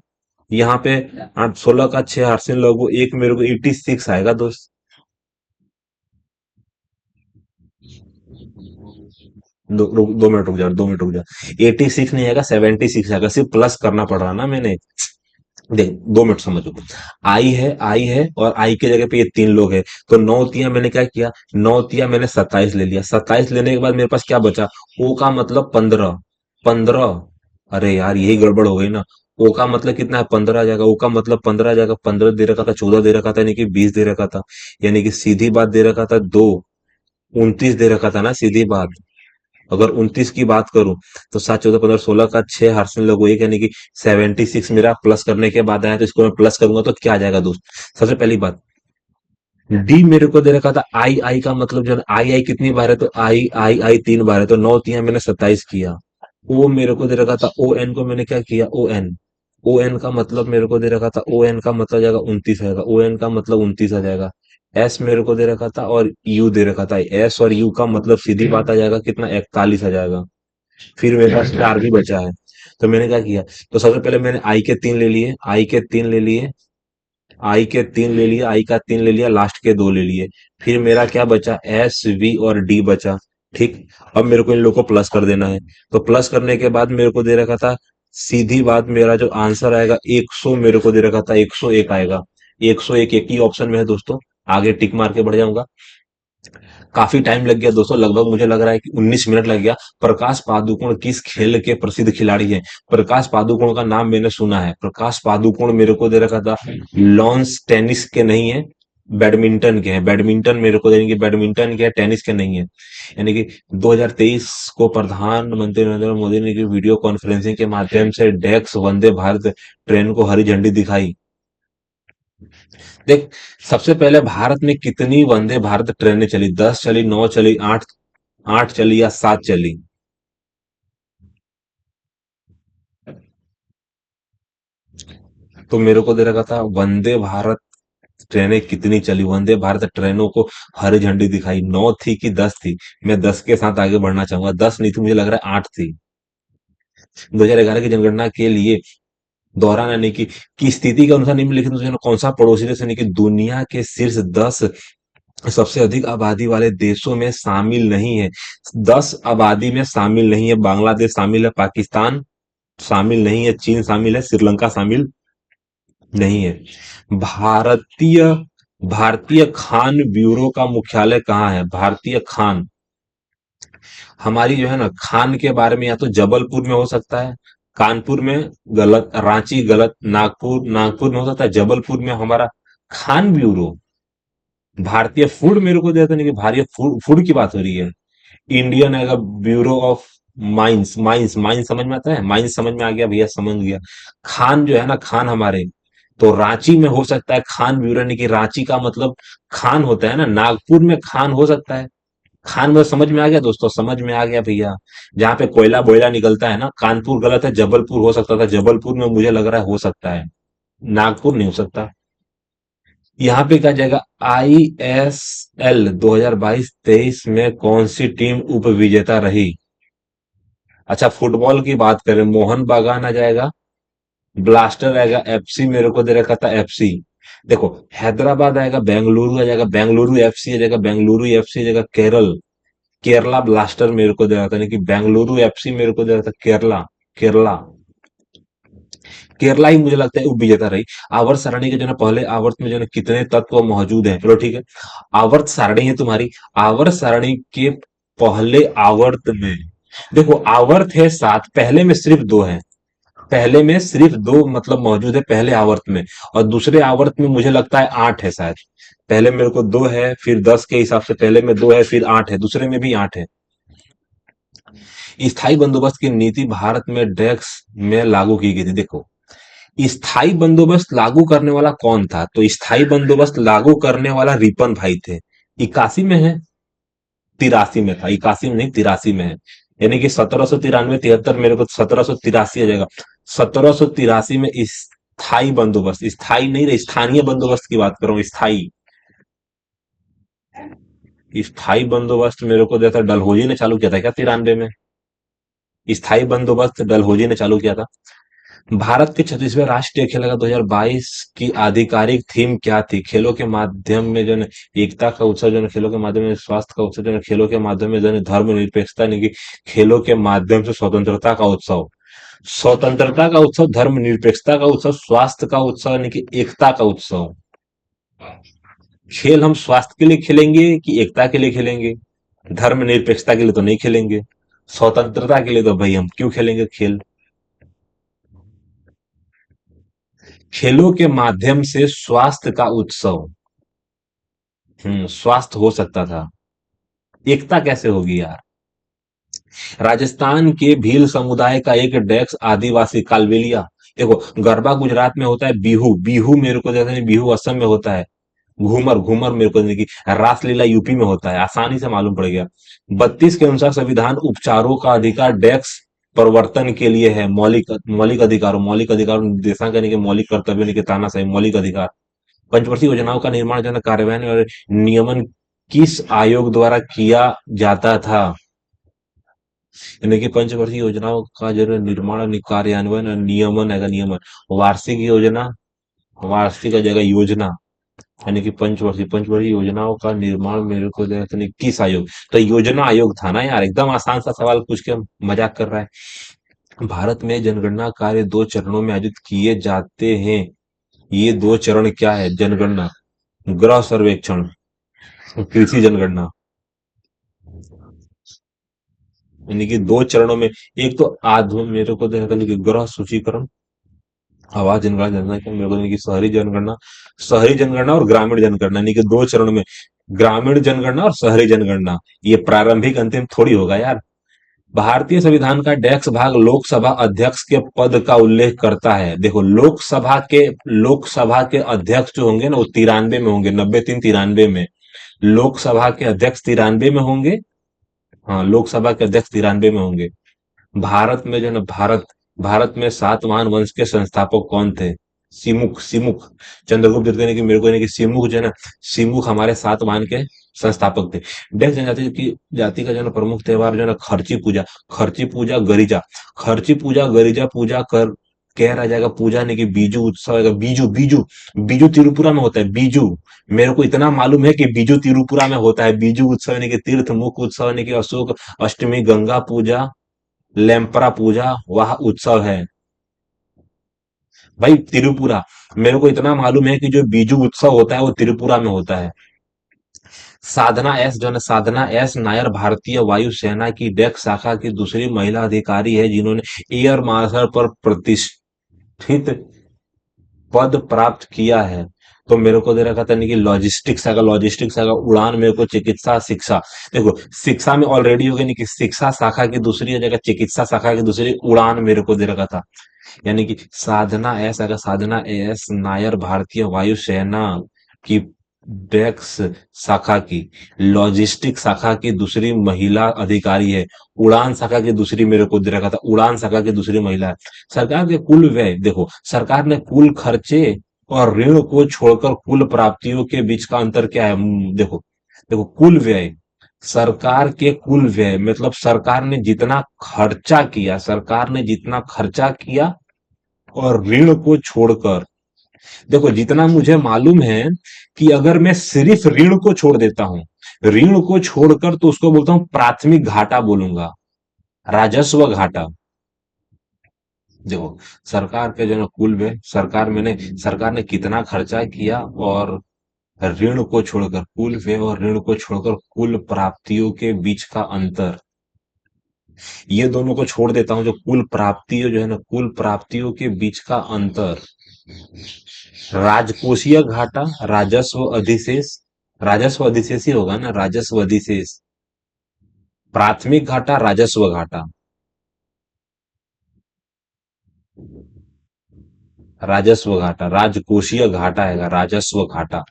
यहाँ पे 8 16 का 6 8 से लोगों एक, मेरे को 86 आएगा दोस्त। 2 मिनट रुक जाओ, 2 मिनट रुक जाओ। 86 नहीं आएगा, 76 आएगा। सिर्फ प्लस करना पड़ रहा ना मैंने। देख, 2 मिनट समझो। आई है, आई है, और आई की जगह पे ये तीन लोग हैं। तो 9 तिया मैंने क्या किया? 9 तिया मैंने 27 ले लिया। 27 लेने के बाद मेरे पास क्या बचा? ओ का मतलब 15। 15। अरे यार, यही गड़बड़ हो गई ना। ओ का मतलब कितना है? 15 आ जाएगा। ओ का मतलब 15 आ जाएगा। 15 दे रखा था, 14 दे रखा था, यानी कि 20 दे रखा था। यानी कि सीधी बात दे रखा था दो, 29 दे रखा था ना, सीधी बात। अगर 29 की बात करूं तो 7 14 15 16 का 6 हर्षण लोगों एक, यानी कि 76 मेरा प्लस करने के बाद आया। तो इसको मैं प्लस करूंगा तो क्या आ जाएगा दोस्त? सबसे पहली बात, डी मेरे को दे रखा था आई, आई का मतलब जो है, आई आई कितनी बार है? तो आई आई आई 3 बार है। तो 9 तिया मैंने 27 किया। ओ मेरे को दे रखा था, ओ एन को मैंने क्या किया? ओ एन, ओ एन का मतलब मेरे को दे रखा था, ओ एन का मतलब जाएगा 29 आएगा, ओ एन का मतलब 29 आ जाएगा। एस मेरे को दे रखा था और यू दे रखा था, एस और यू का मतलब सीधी बात आ जाएगा कितना, 41 आ जाएगा। फिर मेरे पास चार भी बचा है। तो मैंने क्या किया, तो सबसे पहले मैंने आई के तीन ले लिए, आई के तीन ले लिए, आई के तीन ले लिए, आई का तीन ले लिया, लास्ट के दो ले लिए। फिर मेरा क्या बचा, एस वी और डी बचा। ठीक। अब मेरे को इन लोगों को प्लस कर देना है। तो प्लस करने के बाद मेरे को दे रखा था, सीधी बात मेरा जो आंसर आएगा 100, मेरे को दे रखा था 101 आएगा। 101 एक ही ऑप्शन में है दोस्तों। आगे टिक मार के बढ़ जाऊंगा। काफी टाइम लग गया दोस्तों, लगभग मुझे लग रहा है कि 19 मिनट लग गया। प्रकाश पादुकोण किस खेल के प्रसिद्ध खिलाड़ी हैं? प्रकाश पादुकोण का नाम मैंने सुना है। प्रकाश पादुकोण मेरे को दे रखा था लॉन्स टेनिस के नहीं है, बैडमिंटन के हैं। बैडमिंटन मेरे को देंगे, बैडमिंटन के हैं, टेनिस के नहीं है। यानी कि 2023 को प्रधानमंत्री नरेंद्र मोदी ने की वीडियो कॉन्फ्रेंसिंग के माध्यम से डेक्स वंदे भारत ट्रेन को हरी झंडी दिखाई। देख, सबसे पहले भारत में कितनी वंदे भारत ट्रेनें चली? 10 चली, 9 चली, आठ, आठ चली या सात चली? तो मेरे को दे रखा था वंदे भारत ट्रेनें कितनी चली, वंदे भारत ट्रेनों को हरी झंडी दिखाई, 9 थी कि 10 थी? मैं 10 के साथ आगे बढ़ना चाहूंगा। 10 नहीं थी, मुझे लग रहा है 8 थी। 2011 की जनगणना के लिए दौरान यानी कि स्थिति के अनुसार निम्नलिखित में से कौन सा पड़ोसी देश यानी कि दुनिया के शीर्ष 10 सबसे अधिक आबादी वाले देशों में शामिल नहीं है? 10 आबादी में शामिल नहीं है। बांग्लादेश शामिल है, पाकिस्तान शामिल नहीं है, चीन शामिल है, श्रीलंका शामिल नहीं है। भारतीय खान ब्यूरो का मुख्यालय कहाँ है? भारतीय खान, हमारी जो है ना खान के बारे में, या तो जबलपुर में हो सकता है, कानपुर में गलत, रांची गलत, नागपुर में हो सकता है, जबलपुर में हमारा खान ब्यूरो। भारतीय फूड मेरे को देता नहीं कि भारतीय फूड फूड की बात हो रही है। इंडियन आएगा ब्यूरो ऑफ माइंस, माइंस समझ में आता है, माइंस समझ में आ गया भैया, समझ गया। खान जो है ना, खान हमारे, तो रांची में हो सकता है खान ब्यूरो, यानी कि रांची का मतलब खान होता है ना, नागपुर में खान हो सकता है। खान मतलब समझ में आ गया दोस्तों, समझ में आ गया भैया। जहाँ पे कोयला बोयला निकलता है ना, कानपुर गलत है, जबलपुर हो सकता था, जबलपुर में मुझे लग रहा है हो सकता है, नागपुर नहीं हो सकता। यहाँ पे क्या जाएगा, ISL 2022-23 में कौन सी टीम उप विजेता रही? अच्छा, फुटबॉल की बात करें, मोहन बागान आ जाएगा, ब्लास्टर आएगा, FC मेरे को दे रखा था FC। देखो, हैदराबाद आएगा, बेंगलुरु आ जाएगा, बेंगलुरु FC आ जाएगा, बेंगलुरु FC आ जाएगा, केरल, केरला ब्लास्टर मेरे को दे रहा था, यानी कि बेंगलुरु FC मेरे को दे रहा था, केरला, केरला, केरला ही मुझे लगता है उप विजेता रही। आवर्त सारणी के जो है ना, पहले आवर्त में जो है ना कितने तत्व मौजूद हैं? चलो ठीक है, आवर्त सारणी है तुम्हारी, आवर्त सारणी के पहले आवर्त में, देखो आवर्त है 7, पहले में सिर्फ 2 है, पहले में सिर्फ 2 मतलब मौजूद है पहले आवर्त में, और दूसरे आवर्त में मुझे लगता है 8 है शायद। पहले मेरे को 2 है, फिर 10 के हिसाब से पहले में 2 है, फिर 8 है, दूसरे में भी 8 है। स्थायी बंदोबस्त की नीति भारत में ड्रग्स में लागू की गई थी। देखो, स्थायी बंदोबस्त लागू करने वाला कौन था? तो स्थायी बंदोबस्त लागू करने वाला रिपन भाई थे। 81 में है, 83 में था, 81 में नहीं 83 में है। यानी कि 1793 73, मेरे को 1783 आ जाएगा। 1783 में स्थायी बंदोबस्त, स्थायी नहीं रहे, स्थानीय बंदोबस्त की बात कर रहा हूँ, स्थायी। स्थायी बंदोबस्त मेरे को देता डलहौजी ने चालू किया था क्या 93 में? स्थायी बंदोबस्त डलहौजी ने चालू किया था। भारत के 36वें राष्ट्रीय खेल का 2022 की आधिकारिक थीम क्या थी? खेलों के माध्यम में जो है एकता का उत्सव, जो है खेलों के माध्यम में स्वास्थ्य का उत्सव, जो है खेलों के माध्यम में जो है धर्मनिरपेक्षता, यानी कि खेलों के माध्यम से स्वतंत्रता का उत्सव, स्वतंत्रता का उत्सव, धर्मनिरपेक्षता का उत्सव, स्वास्थ्य का उत्सव, यानी कि एकता का उत्सव। खेल हम स्वास्थ्य के लिए खेलेंगे कि एकता के लिए खेलेंगे? धर्मनिरपेक्षता के लिए तो नहीं खेलेंगे, स्वतंत्रता के लिए तो भाई हम क्यों खेलेंगे खेल? खेलों के माध्यम से स्वास्थ्य का उत्सव, स्वास्थ्य हो सकता था, एकता कैसे होगी यार? राजस्थान के भील समुदाय का एक डेक्स आदिवासी कालबेलिया। देखो, गरबा गुजरात में होता है, बिहू बिहू मेरे को जैसे नहीं, बिहू असम में होता है, घूमर घूमर मेरे को नहीं, की रासलीला यूपी में होता है, आसानी से मालूम पड़ गया। 32 के अनुसार संविधान उपचारों का अधिकार डेक्स प्रवर्तन के लिए है। मौलिक अधिकारों निर्देशांक यानी कि मौलिक कर्तव्य यानी कि तानाशाही मौलिक अधिकार। पंचवर्षीय योजनाओं का निर्माण जो है ना, कार्यान्वयन और नियमन किस आयोग द्वारा किया जाता था? यानी कि पंचवर्षीय योजनाओं का जो है निर्माण, कार्यान्वयन और नियमन है, नियमन वार्षिक योजना, वार्षिक का जगह योजना, यानी कि पंचवर्षीय योजनाओं का निर्माण मेरे को जो है तो किस आयोग, तो योजना आयोग था ना यार। एकदम आसान सा सवाल पूछ के मजाक कर रहा है। भारत में जनगणना कार्य 2 चरणों में आयोजित किए जाते हैं। ये 2 चरण क्या है? जनगणना, गृह सर्वेक्षण, कृषि जनगणना। यानी कि 2 चरणों में, एक तो आधुनिक मेरे को देखा था कि गृह सूचीकरण, आवास जनगणना, जनसंख्या मेरे को यानी कि शहरी जनगणना और ग्रामीण जनगणना, यानी कि 2 चरण में ग्रामीण जनगणना और शहरी जनगणना। ये प्रारंभिक अंतिम थोड़ी होगा यार। भारतीय संविधान का डेक्स भाग लोकसभा अध्यक्ष के पद का उल्लेख करता है। देखो, लोकसभा के अध्यक्ष जो होंगे ना, वो 93 में होंगे, 93 में। लोकसभा के अध्यक्ष 93 में होंगे। हाँ, लोकसभा के अध्यक्ष 93 में होंगे। भारत में जो है ना, भारत में सातवाहन वंश के संस्थापक कौन थे? सिमुक, चंद्रगुप्त यानी कि मेरे को यानी कि सिमुक जो है ना, सिमुक हमारे सातवाहन के संस्थापक थे। डेक्स जनजाति की जाति का जो है ना प्रमुख त्योहार जो है ना, खर्ची पूजा गरिजा पूजा कर कह रहा जाएगा, पूजा नहीं कि बीजू उत्सव है, बीजू त्रिपुरा में होता है, बीजू। मेरे को इतना मालूम है कि बीजू त्रिपुरा में होता है। बीजू उत्सव यानी कि तीर्थ मुख उत्सव यानी कि अशोक अष्टमी, गंगा पूजा, लेम्परा पूजा वह उत्सव है। भाई त्रिपुरा, मेरे को इतना मालूम है कि जो बीजू उत्सव होता है वो त्रिपुरा में होता है। साधना एस नायर भारतीय वायुसेना की डेक शाखा की दूसरी महिला अधिकारी है जिन्होंने एयर मार्शल पर प्रतिष्ठित पद प्राप्त किया है। तो मेरे को दे रखा था नहीं कि लॉजिस्टिक्स आएगा, उड़ान मेरे को चिकित्सा शिक्षा। देखो, शिक्षा में ऑलरेडी हो गई नहीं कि शिक्षा शाखा की दूसरी जगह, चिकित्सा शाखा की दूसरी उड़ान मेरे को दे रखा था। यानी कि साधना एस अगर साधना एस नायर भारतीय वायुसेना की डेक्स शाखा की लॉजिस्टिक शाखा की दूसरी महिला अधिकारी है। उड़ान शाखा की दूसरी मेरे को दे रखा था, उड़ान शाखा की दूसरी महिला है। सरकार के कुल व्यय, देखो सरकार ने कुल खर्चे और ऋण को छोड़कर कुल प्राप्तियों के बीच का अंतर क्या है? देखो, कुल व्यय, सरकार के कुल व्यय मतलब सरकार ने जितना खर्चा किया और ऋण को छोड़कर। देखो, जितना मुझे मालूम है कि अगर मैं सिर्फ ऋण को छोड़ देता हूं, ऋण को छोड़कर, तो उसको बोलता हूं प्राथमिक घाटा बोलूंगा, राजस्व घाटा। देखो, सरकार के जो ना कुल व्यय, सरकार ने कितना खर्चा किया और ऋण को छोड़कर, कुल व्यय और ऋण को छोड़कर कुल प्राप्तियों के बीच का अंतर, ये दोनों को छोड़ देता हूं, जो कुल प्राप्तियों जो है ना, कुल प्राप्तियों के बीच का अंतर, राजकोषीय घाटा, राजस्व अधिशेष ही होगा ना, राजस्व अधिशेष। प्राथमिक घाटा, राजस्व घाटा, राजकोषीय घाटा है, राजस्व घाटा।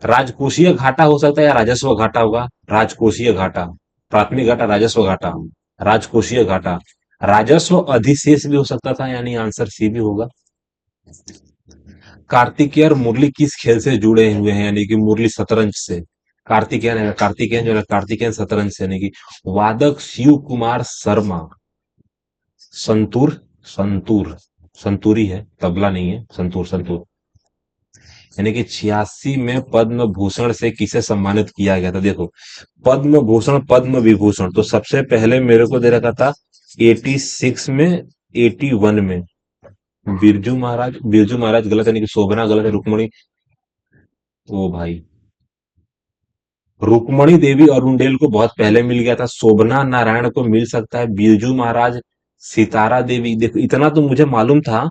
राजकोषीय घाटा हो सकता है या राजस्व घाटा होगा। राजकोषीय घाटा, प्राथमिक घाटा, राजस्व घाटा, राजकोषीय घाटा। राजस्व अधिशेष भी हो सकता था, यानी आंसर सी भी होगा। कार्तिकेय और मुरली किस खेल से जुड़े हुए हैं? यानी कि मुरली शतरंज से। कार्तिकेयन जो है, कार्तिकेयन शतरंज से, यानी कि वादक शिव कुमार शर्मा, संतूर, संतूर, संतूरी है, तबला नहीं है, संतूर, यानी कि 86 में पद्म भूषण से किसे सम्मानित किया गया था? देखो, पद्म भूषण, पद्म विभूषण तो सबसे पहले मेरे को दे रखा था 86 में, 81 में बिरजू महाराज गलत है, यानी कि शोभना गलत है, रुक्मणी, ओ भाई, रुक्मणी देवी अरुणडेल को बहुत पहले मिल गया था, शोभना नारायण को मिल सकता है, बिरजू महाराज, सितारा देवी। देखो, इतना तो मुझे मालूम था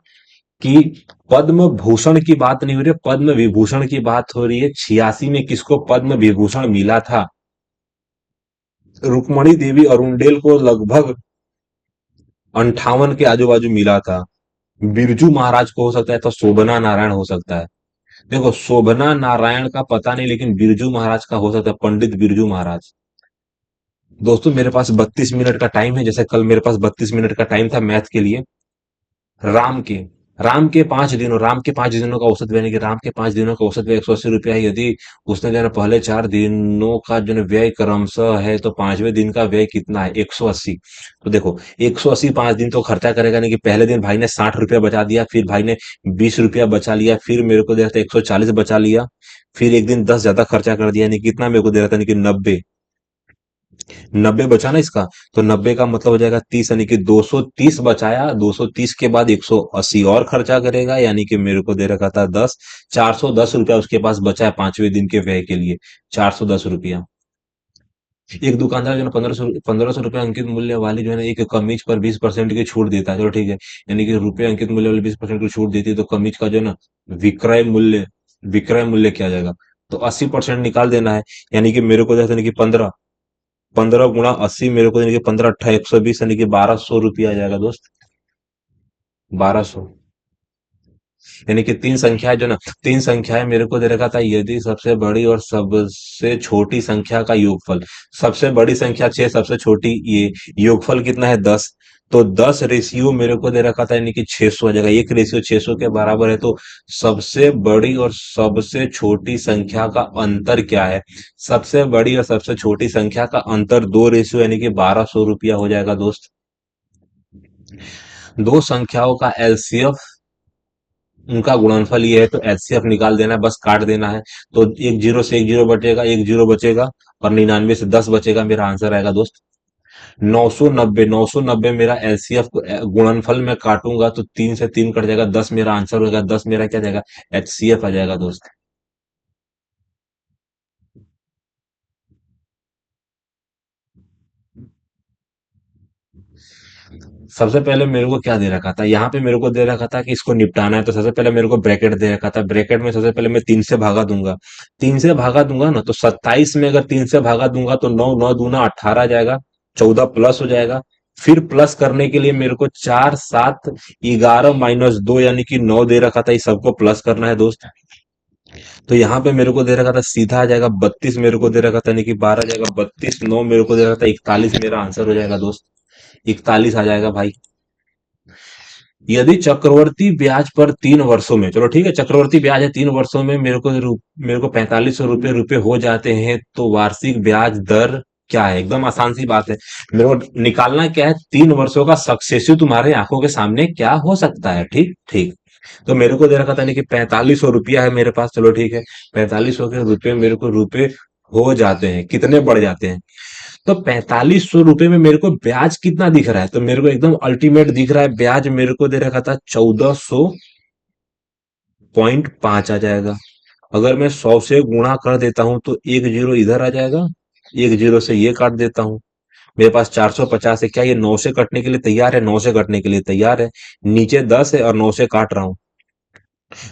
कि पद्म भूषण की बात नहीं हो रही है, पद्म विभूषण की बात हो रही है। 86 में किसको पद्म विभूषण मिला था? रुक्मणी देवी अरुणडेल को लगभग 58 के आजू बाजू मिला था। बिरजू महाराज को हो सकता है, तो शोभना नारायण हो सकता है। देखो, शोभना नारायण का पता नहीं, लेकिन बिरजू महाराज का हो सकता है, पंडित बिरजू महाराज। दोस्तों मेरे पास 32 मिनट का टाइम है, जैसे कल मेरे पास 32 मिनट का टाइम था मैथ के लिए। राम के राम के 5 दिनों का औसत व्यय, यानी कि राम के 5 दिनों का औसत व्यय 180 रुपया है। यदि उसने जो है ना पहले 4 दिनों का जो है ना व्यय क्रमशः है, तो 5वें दिन का व्यय कितना है? 180। तो देखो 180 5 दिन तो खर्चा करेगा नहीं, कि पहले दिन भाई ने 60 रुपया बचा दिया, फिर भाई ने 20 रुपया बचा लिया, फिर मेरे को दे रहा था 140 बचा लिया, फिर एक दिन 10 ज्यादा खर्चा कर दिया, यानी कितना मेरे को दे रहा था? यानी कि 90। 90 बचा ना इसका, तो 90 का मतलब हो जाएगा 30, यानी कि 230 बचाया। 230 के बाद 180 और खर्चा करेगा, यानी कि मेरे को दे रखा था 10। 410 रुपया उसके पास बचा है 5वें दिन के व्यय के लिए। 410 रुपया। एक दुकानदार जो है 1500 रुपया अंकित मूल्य वाली जो है ना एक कमीज पर 20% की छूट देता है, चलो ठीक है, यानी कि रुपये अंकित मूल्य वाली 20% की छूट देती है, तो कमीज का जो है ना विक्रय मूल्य विक्रय मूल्य क्या आ जाएगा? तो 80% निकाल देना है, यानी कि मेरे को जैसे कि 15, 15 × 80 मेरे को, यानी कि 15 × 8 = 120, यानी कि 1200 रुपया आ जाएगा दोस्त। 1200। यानी कि तीन संख्या है जो ना, तीन संख्याएं मेरे को दे रखा था, यदि सबसे बड़ी और सबसे छोटी संख्या का योगफल, सबसे बड़ी संख्या 6, सबसे छोटी ये, योगफल कितना है? 10। तो 10 रेशियो मेरे को दे रखा था, यानी कि 600 आ जाएगा। एक रेशियो 600 के बराबर है, तो सबसे बड़ी और सबसे छोटी संख्या का अंतर क्या है? सबसे बड़ी और सबसे छोटी संख्या का अंतर 2 रेशियो, यानी कि 1200 रुपया हो जाएगा दोस्त। दो संख्याओं का एलसीएफ, उनका गुणनफल ये है, तो एचसीएफ निकाल देना है, बस काट देना है। तो एक जीरो से एक जीरो बचेगा, एक जीरो बचेगा, और 99 से 10 बचेगा, मेरा आंसर आएगा दोस्त 990। 990 मेरा एलसीएफ गुणनफल में काटूंगा तो 3 से 3 कट जाएगा, 10 मेरा आंसर होगा। 10 मेरा क्या जाएगा? एचसीएफ आ जाएगा दोस्त। सबसे पहले मेरे को क्या दे रखा था? यहाँ पे मेरे को दे रखा था कि इसको निपटाना है, तो सबसे पहले मेरे को ब्रैकेट दे रखा था। ब्रैकेट में सबसे पहले मैं 3 से भागा दूंगा ना, तो 27 में अगर 3 से भागा दूंगा तो 9, 9 दूना 18 आ जाएगा, 14 प्लस हो जाएगा। फिर प्लस करने के लिए मेरे को 4, 7, 11 - 2, यानी कि 9 दे रखा था, इस सबको प्लस करना है दोस्त। तो यहाँ पे मेरे को दे रखा था सीधा आ जाएगा 32, मेरे को दे रखा था, यानी कि 12 आ जाएगा। 32, 9 मेरे को दे रखा था 41, मेरा आंसर हो जाएगा दोस्त। 41 आ जाएगा भाई। यदि चक्रवर्ती ब्याज पर 3 वर्षों में, चलो ठीक है, चक्रवर्ती ब्याज है 3 वर्षों में, मेरे को 4500 रुपये हो जाते हैं, तो वार्षिक ब्याज दर क्या है? एकदम आसान सी बात है। मेरे को निकालना क्या है? 3 वर्षों का सक्सेसिव तुम्हारे आंखों के सामने क्या हो सकता है? ठीक ठीक। तो मेरे को दे रखा था नहीं कि 4500 रुपया है मेरे पास, चलो ठीक है, 4500 के रुपए मेरे को रुपए हो जाते हैं, कितने बढ़ जाते हैं? तो 4500 रुपये में मेरे को ब्याज कितना दिख रहा है? तो मेरे को एकदम अल्टीमेट दिख रहा है, ब्याज मेरे को दे रखा था 1400.5 आ जाएगा। अगर मैं 100 से गुणा कर देता हूं तो एक जीरो इधर आ जाएगा, एक जीरो से ये काट देता हूं। मेरे पास 450 है, क्या ये 9 से कटने के लिए तैयार है? 9 से कटने के लिए तैयार है। नीचे 10 है और 9 से काट रहा हूँ।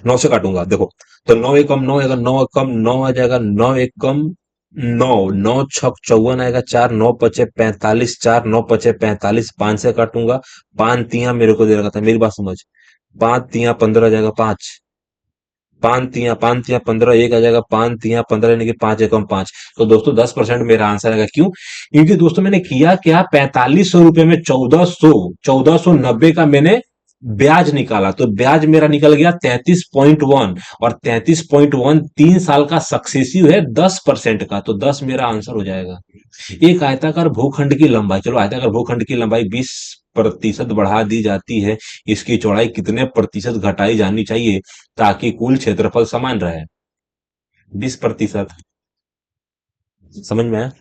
9 से काटूंगा, देखो। तो 9 एकम 9 आएगा, 9 एकम 9 आ जाएगा, 9 एकम 9, 9 छक 54 आएगा, 4 9 पचे 45, 4 9 पचे 45, 5 से काटूंगा। 5 तिया मेरे को दे रखा था, मेरी बात समझ। 5 तिया 15 आ जाएगा, 5 5 तिया 15, एक आ जाएगा, 5 तिया 15, यानी कि 5 एकम 5। तो दोस्तों 10% मेरा आंसर आएगा। क्यों? क्योंकि दोस्तों मैंने किया क्या, 4500 रुपये में 1490 का मैंने ब्याज निकाला, तो ब्याज मेरा निकल गया 33.1, और 33.1 3 साल का सक्सेसिव है 10% का, तो 10 मेरा आंसर हो जाएगा। एक आयताकार भूखंड की लंबाई, चलो आयताकार भूखंड की लंबाई 20% बढ़ा दी जाती है, इसकी चौड़ाई कितने प्रतिशत घटाई जानी चाहिए ताकि कुल क्षेत्रफल समान रहे? 20%। समझ में आया?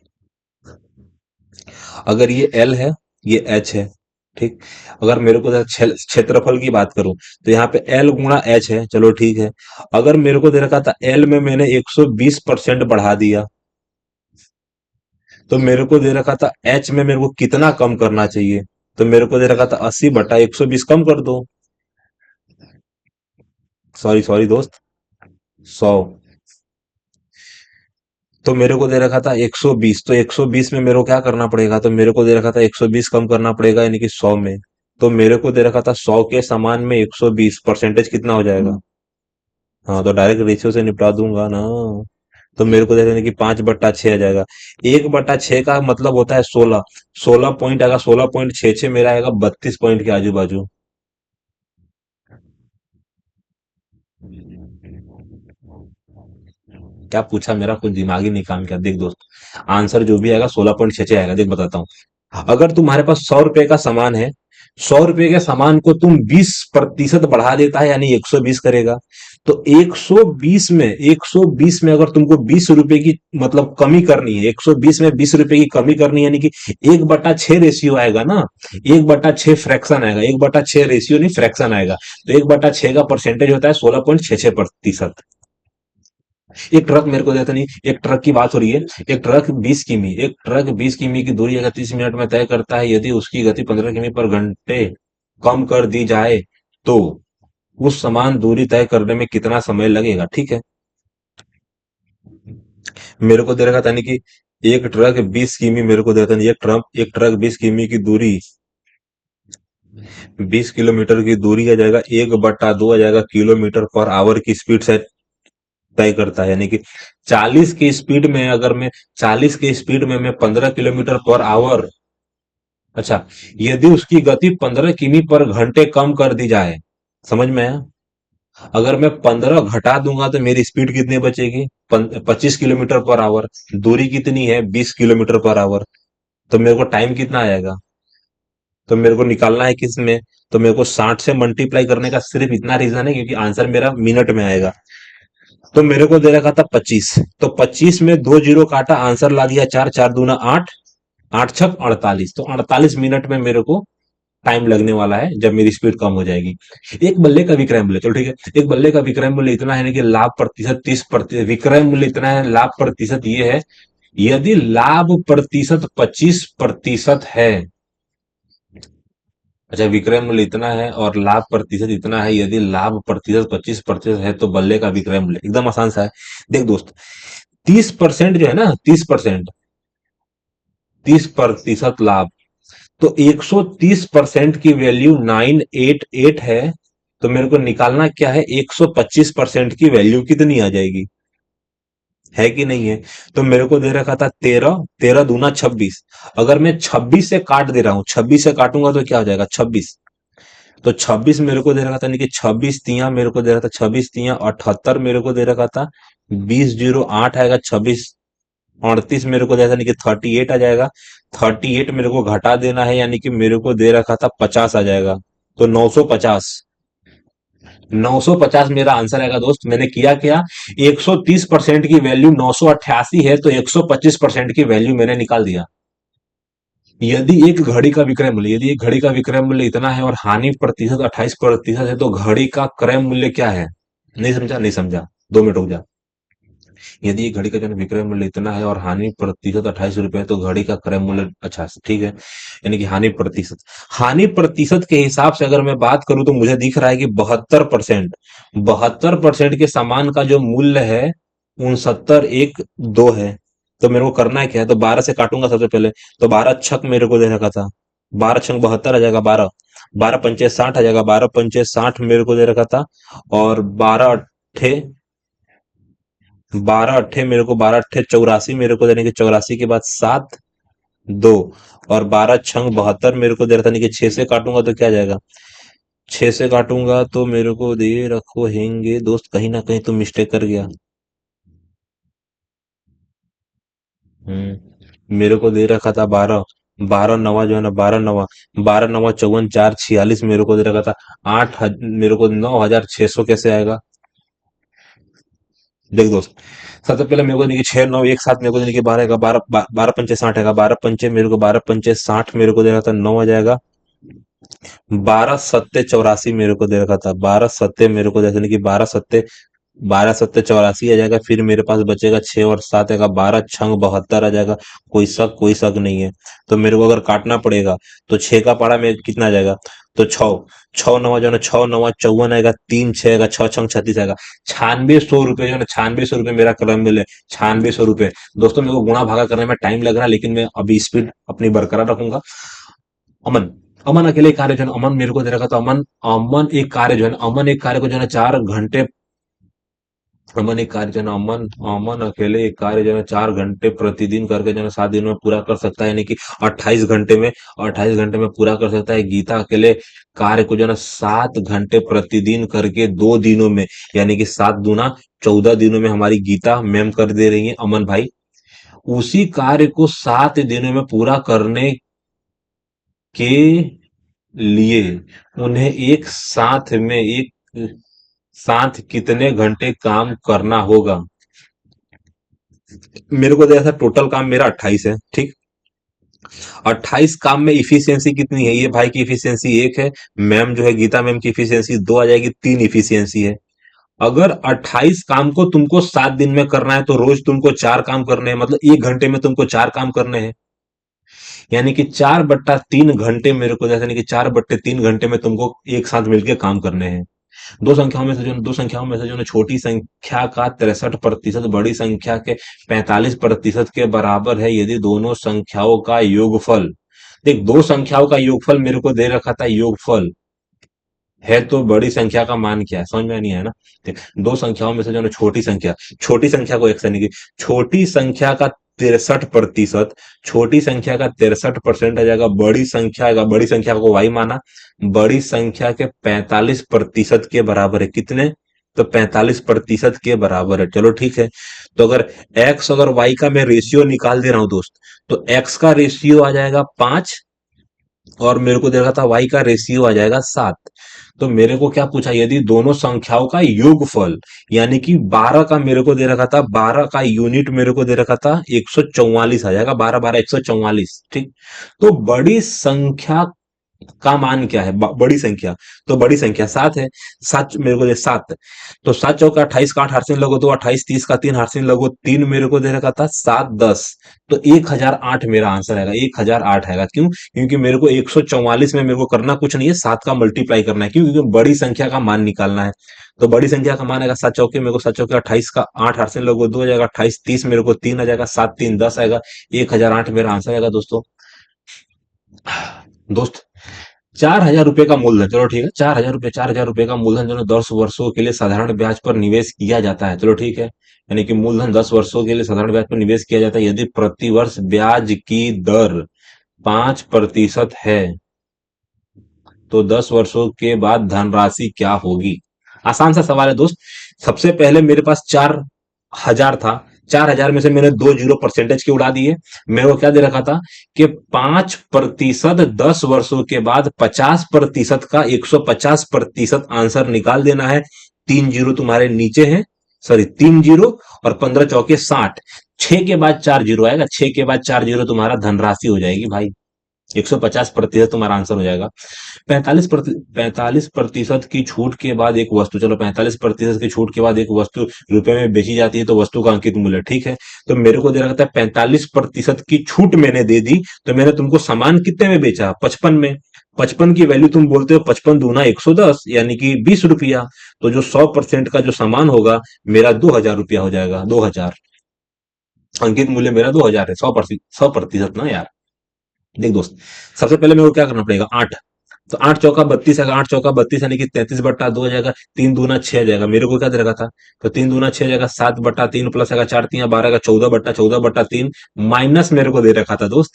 अगर ये एल है, ये एच है, ठीक। अगर मेरे को क्षेत्रफल की बात करूं, तो यहाँ पे एल गुणा एच है, चलो ठीक है। अगर मेरे को दे रखा था एल में मैंने 120% बढ़ा दिया, तो मेरे को दे रखा था एच में मेरे को कितना कम करना चाहिए? तो मेरे को दे रखा था 80/120, कम कर दो। सॉरी सॉरी दोस्त, 100। तो मेरे को दे रखा था 120, तो 120 में मेरे को क्या करना पड़ेगा? तो मेरे को दे रखा था 120 कम करना पड़ेगा, यानी कि 100 में। तो मेरे को दे रखा था 100 के समान में 120, परसेंटेज कितना हो जाएगा? हाँ, तो डायरेक्ट रेशियो से निपटा दूंगा ना। तो मेरे को दे देने की 5/6 आ जाएगा। 1/6 का मतलब होता है 16। 16 पॉइंट आएगा, 16.66 मेरा आएगा 32 पॉइंट के आजू बाजू। क्या पूछा, मेरा कुछ दिमाग ही नहीं काम किया। देख दोस्त, आंसर जो भी आएगा 16.66 आएगा। देख बताता हूँ। अगर तुम्हारे पास 100 रुपए का सामान है, 100 रुपए के सामान को तुम 20% बढ़ा देता है, यानी 120 करेगा। तो 120 में अगर तुमको 20 रुपए की मतलब कमी करनी है, 120 में 20 रुपए की कमी करनी है, यानी कि 1/6 रेशियो आएगा ना। 1/6 फ्रैक्शन आएगा, 1/6 रेशियो नहीं फ्रैक्शन आएगा। तो 1/6 का परसेंटेज होता है 16.66%। एक ट्रक मेरे को देता नहीं, एक ट्रक की बात हो रही है। एक ट्रक 20 किमी की दूरी अगर 30 मिनट में तय करता है, यदि उसकी गति 15 किमी पर घंटे कम कर दी जाए, तो उस समान दूरी तय करने में कितना समय लगेगा। ठीक है, मेरे को दे रखा था नहीं कि एक ट्रक 20 किमी, मेरे को देता नहीं, एक ट्रक 20 किमी की दूरी, 20 किलोमीटर की दूरी आ जाएगा, 1/2 आ जाएगा किलोमीटर पर आवर की स्पीड से तय करता है। यानी कि 40 की स्पीड में अगर मैं 15 किलोमीटर पर आवर, अच्छा, यदि उसकी गति 15 किमी पर घंटे कम कर दी जाए, समझ में आया। अगर मैं 15 घटा दूंगा तो मेरी स्पीड कितनी बचेगी, 25 किलोमीटर पर आवर। दूरी कितनी है, 20 किलोमीटर पर आवर। तो मेरे को टाइम कितना आएगा, तो मेरे को निकालना है किस में, तो मेरे को 60 से मल्टीप्लाई करने का सिर्फ इतना रीजन है, क्योंकि आंसर मेरा मिनट में आएगा। तो मेरे को दे रखा था 25, तो 25 में 2 जीरो काटा, आंसर ला दिया 4, 4 दूना 8, 8 छक 48। तो 48 मिनट में मेरे को टाइम लगने वाला है, जब मेरी स्पीड कम हो जाएगी। एक बल्ले का विक्रय मूल्य, चलो ठीक है, एक बल्ले का विक्रय मूल्य इतना है ना कि लाभ प्रतिशत 30%, विक्रय मूल्य इतना है, लाभ प्रतिशत ये है, यदि लाभ प्रतिशत 25% है। अच्छा, विक्रय मूल्य इतना है और लाभ प्रतिशत इतना है, यदि लाभ प्रतिशत 25% है, तो बल्ले का विक्रय मूल्य एकदम आसान सा है। देख दोस्त, 30% जो है ना, 30%, 30% लाभ, तो 130% की वैल्यू 988 है। तो मेरे को निकालना क्या है, 125% की वैल्यू कितनी आ जाएगी, है कि नहीं है। तो मेरे को दे रखा था 13, 13 दूना 26। अगर मैं 26 से काट दे रहा हूं, 26 से काटूंगा तो क्या हो जाएगा, 26। तो 26 मेरे को दे रखा था, नहीं कि 26 तिया मेरे को दे रखा था, 26 तिया 78 मेरे को दे रखा था, 20 जीरो 8 आएगा, 26 38 मेरे को दे रखा था, नहीं कि 38 आ जाएगा। 38 मेरे को घटा देना है, यानी कि मेरे को दे रखा था 50 आ जाएगा। तो 950, 950 मेरा आंसर आएगा दोस्त। मैंने किया क्या, 130% की वैल्यू 988 है, तो 125% की वैल्यू मैंने निकाल दिया। यदि एक घड़ी का विक्रय मूल्य इतना है और हानि प्रतिशत 28% है, तो घड़ी का क्रय मूल्य क्या है। नहीं समझा, नहीं समझा, 2 मिनट रुक जा। यदि एक घड़ी का जो है विक्रय मूल्य इतना है और हानि प्रतिशत 28 रुपए है, तो घड़ी का क्रय मूल्य, अच्छा ठीक है, यानी कि हानि प्रतिशत के हिसाब से अगर मैं बात करूं, तो मुझे दिख रहा है कि 72%, 72% के सामान का जो मूल्य है 69,102 है। तो मेरे को करना है क्या है, तो 12 से काटूंगा सबसे पहले। तो 12 छक मेरे को दे रखा था, 12 छक 72 आ जाएगा, 12, 12 पंचे 60 आ जाएगा, 12 पंचे 60 मेरे को दे रखा था। और 12 अट्ठे, 12 अट्ठे मेरे को, 12 अट्ठे 84 मेरे को देने के, 84 के बाद 7 2, और 12 छंग 72 मेरे को दे रहा था, नहीं कि 6 से काटूंगा तो क्या आ जाएगा, 6 से काटूंगा तो मेरे को दे रखो हेंगे दोस्त, कहीं ना कहीं तो मिस्टेक कर गया। मेरे को दे रखा था 12, 12 नवा जो है ना, 12 नवा, 12 नवा 54, 4 46 मेरे को दे रखा था। मेरे को 9,600 कैसे आएगा। देख दोस्त, सबसे पहले मेरे को नहीं कि 6 9 एक साथ मेरे को नहीं कि 12 का 12, 12 पंचे 60 है, 12 पंचे मेरे को, 12 पंचे 60 मेरे को दे रहा था, 9 आ जाएगा। 12 सत्ते 84 मेरे को दे रखा था, 12 सत्ते मेरे को जैसे नहीं कि 12 सत्ते 84 आ जाएगा। फिर मेरे पास बचेगा 6 और 7 आएगा, 12 छंग 72 आ जाएगा। कोई शक नहीं है। तो मेरे को अगर काटना पड़ेगा, तो 6 का पारा में कितना आ जाएगा, तो 6, 6 नवा जो है ना, 6 नवा 54 आएगा, 3 6 आएगा, 6 छंग 36 आएगा। 9600 रुपये जो है ना, 9600 रुपये मेरा कलम मिले, 9600 रुपये। दोस्तों मेरे को गुणा भागा करने में टाइम लग रहा है, लेकिन मैं अभी स्पीड अपनी बरकरार रखूंगा। अमन, अमन अकेले कार्य जो है ना, अमन मेरे को दे रखा था, अमन, अमन एक कार्य जो है ना, अमन एक कार्य को जो है ना 4 घंटे अमन एक कार्य जो है ना, अमन अमन अकेले एक कार्य जो है ना 4 घंटे प्रतिदिन करके जो है ना 7 दिनों में पूरा कर सकता है, यानी कि 28 घंटे में, 28 घंटे में पूरा कर सकता है। गीता अकेले कार्य को जो है ना 7 घंटे प्रतिदिन करके 2 दिनों में, यानी कि 7 दूना 14 दिनों में हमारी गीता मैम कर दे रही है, अमन भाई। उसी कार्य को 7 दिनों में पूरा करने के लिए उन्हें एक साथ कितने घंटे काम करना होगा? मेरे को देखा था, टोटल काम मेरा 28 है, ठीक। 28 काम में इफिशियंसी कितनी है? ये भाई की इफिशियंसी 1 है, मैम जो है गीता मैम की इफिशियंसी 2 आ जाएगी, 3 इफिशियंसी है। अगर 28 काम को तुमको 7 दिन में करना है तो रोज तुमको 4 काम करने हैं, मतलब 1 घंटे में तुमको 4 काम करने हैं। यानी कि 4/3 घंटे मेरे को जैसे, यानी कि 4/3 घंटे में तुमको एक साथ मिलके काम करने हैं। दो संख्याओं में से जो छोटी संख्या का 63% बड़ी संख्या के 45% के बराबर है, यदि दोनों संख्याओं का योगफल, देख दो संख्याओं का योगफल मेरे को दे रखा था, योगफल है तो बड़ी संख्या का मान क्या है, समझ में नहीं आया ना। देख, दो संख्याओं में से जो है छोटी संख्या को एक, यानी कि छोटी संख्या का 63%, छोटी संख्या का 63% आ जाएगा, बड़ी संख्या को y माना, बड़ी संख्या के 45% के बराबर है, कितने? तो 45% के बराबर है, चलो ठीक है। तो अगर x अगर y का मैं रेशियो निकाल दे रहा हूं दोस्त, तो x का रेशियो आ जाएगा 5, और मेरे को दे रखा था y का रेशियो आ जाएगा 7। तो मेरे को क्या पूछा, यदि दोनों संख्याओं का योगफल, यानी कि 12 का मेरे को दे रखा था, 12 का यूनिट मेरे को दे रखा था 144 आ जाएगा, 12 12 144, ठीक। तो बड़ी संख्या का मान क्या है? बड़ी संख्या, तो बड़ी संख्या 7 है। सात मेरे को दे 7, तो 7 चौका 28 का 8 हार्सिन लगो, तो 28 30 का 3 हार्सिन लगो, 3 मेरे को दे रखा था, 7 10, तो 1008 मेरा आंसर आएगा, 1008 आएगा। क्यों? क्योंकि मेरे को 144 में मेरे को करना कुछ नहीं है, 7 का मल्टीप्लाई करना है। क्यों? क्योंकि बड़ी संख्या का मान निकालना है। तो बड़ी संख्या का मान आएगा 7 चौके, मेरे को 7 चौके 28 का 8 हार्सिन लगो, 2 आ जाएगा, 28 30 मेरे को 3 आ जाएगा, 7 3 10 आएगा, 1008 मेरा आंसर आएगा दोस्तों। दोस्त, 4,000 रुपए का मूलधन, चलो ठीक है, 4,000 रुपए, 4,000 रुपए का मूलधन जो है 10 वर्षों के लिए साधारण ब्याज पर निवेश किया जाता है, चलो ठीक है। यानी कि मूलधन 10 वर्षों के लिए साधारण ब्याज पर निवेश किया जाता है, यदि प्रतिवर्ष ब्याज की दर 5% है, तो 10 वर्षों के बाद धनराशि क्या होगी? आसान सा सवाल है दोस्त। सबसे पहले मेरे पास 4,000 था, 4,000 में से मैंने 2 जीरो परसेंटेज के उड़ा दिए। मेरे को क्या दे रखा था कि 5% 10 वर्षों के बाद 50% का 150% आंसर निकाल देना है। 3 जीरो तुम्हारे नीचे है, सॉरी 3 जीरो, और 15 चौके 60, 6 के बाद 4 जीरो आएगा, 6 के बाद 4 जीरो तुम्हारा धनराशि हो जाएगी भाई। 150% तुम्हारा आंसर हो जाएगा। 45% की छूट के बाद एक वस्तु, चलो 45% की छूट के बाद एक वस्तु रुपए में बेची जाती है, तो वस्तु का अंकित मूल्य, ठीक है। तो मेरे को दे रखा था 45% की छूट मैंने दे दी, तो मैंने तुमको सामान कितने में बेचा? 55 में। 55 की वैल्यू तुम बोलते हो 55 दूना 110, यानी कि 20 रुपया। तो जो 100% का जो सामान होगा, मेरा 2,000 रुपया हो जाएगा, 2,000। अंकित मूल्य मेरा 2,000 है, 100% ना यार। देख दोस्त, सबसे पहले मेरे को क्या करना पड़ेगा? 8। तो 8 चौका 32 है, 8 चौका 32 यानी कि 33/2 आ जाएगा, 3 दूना 6 आ जाएगा। मेरे को क्या दे रखा था? तो 3 दूना 6 आ जाएगा, 7/3 प्लस आएगा 4 3 12 का 14/14/3, माइनस मेरे को दे रखा था दोस्त।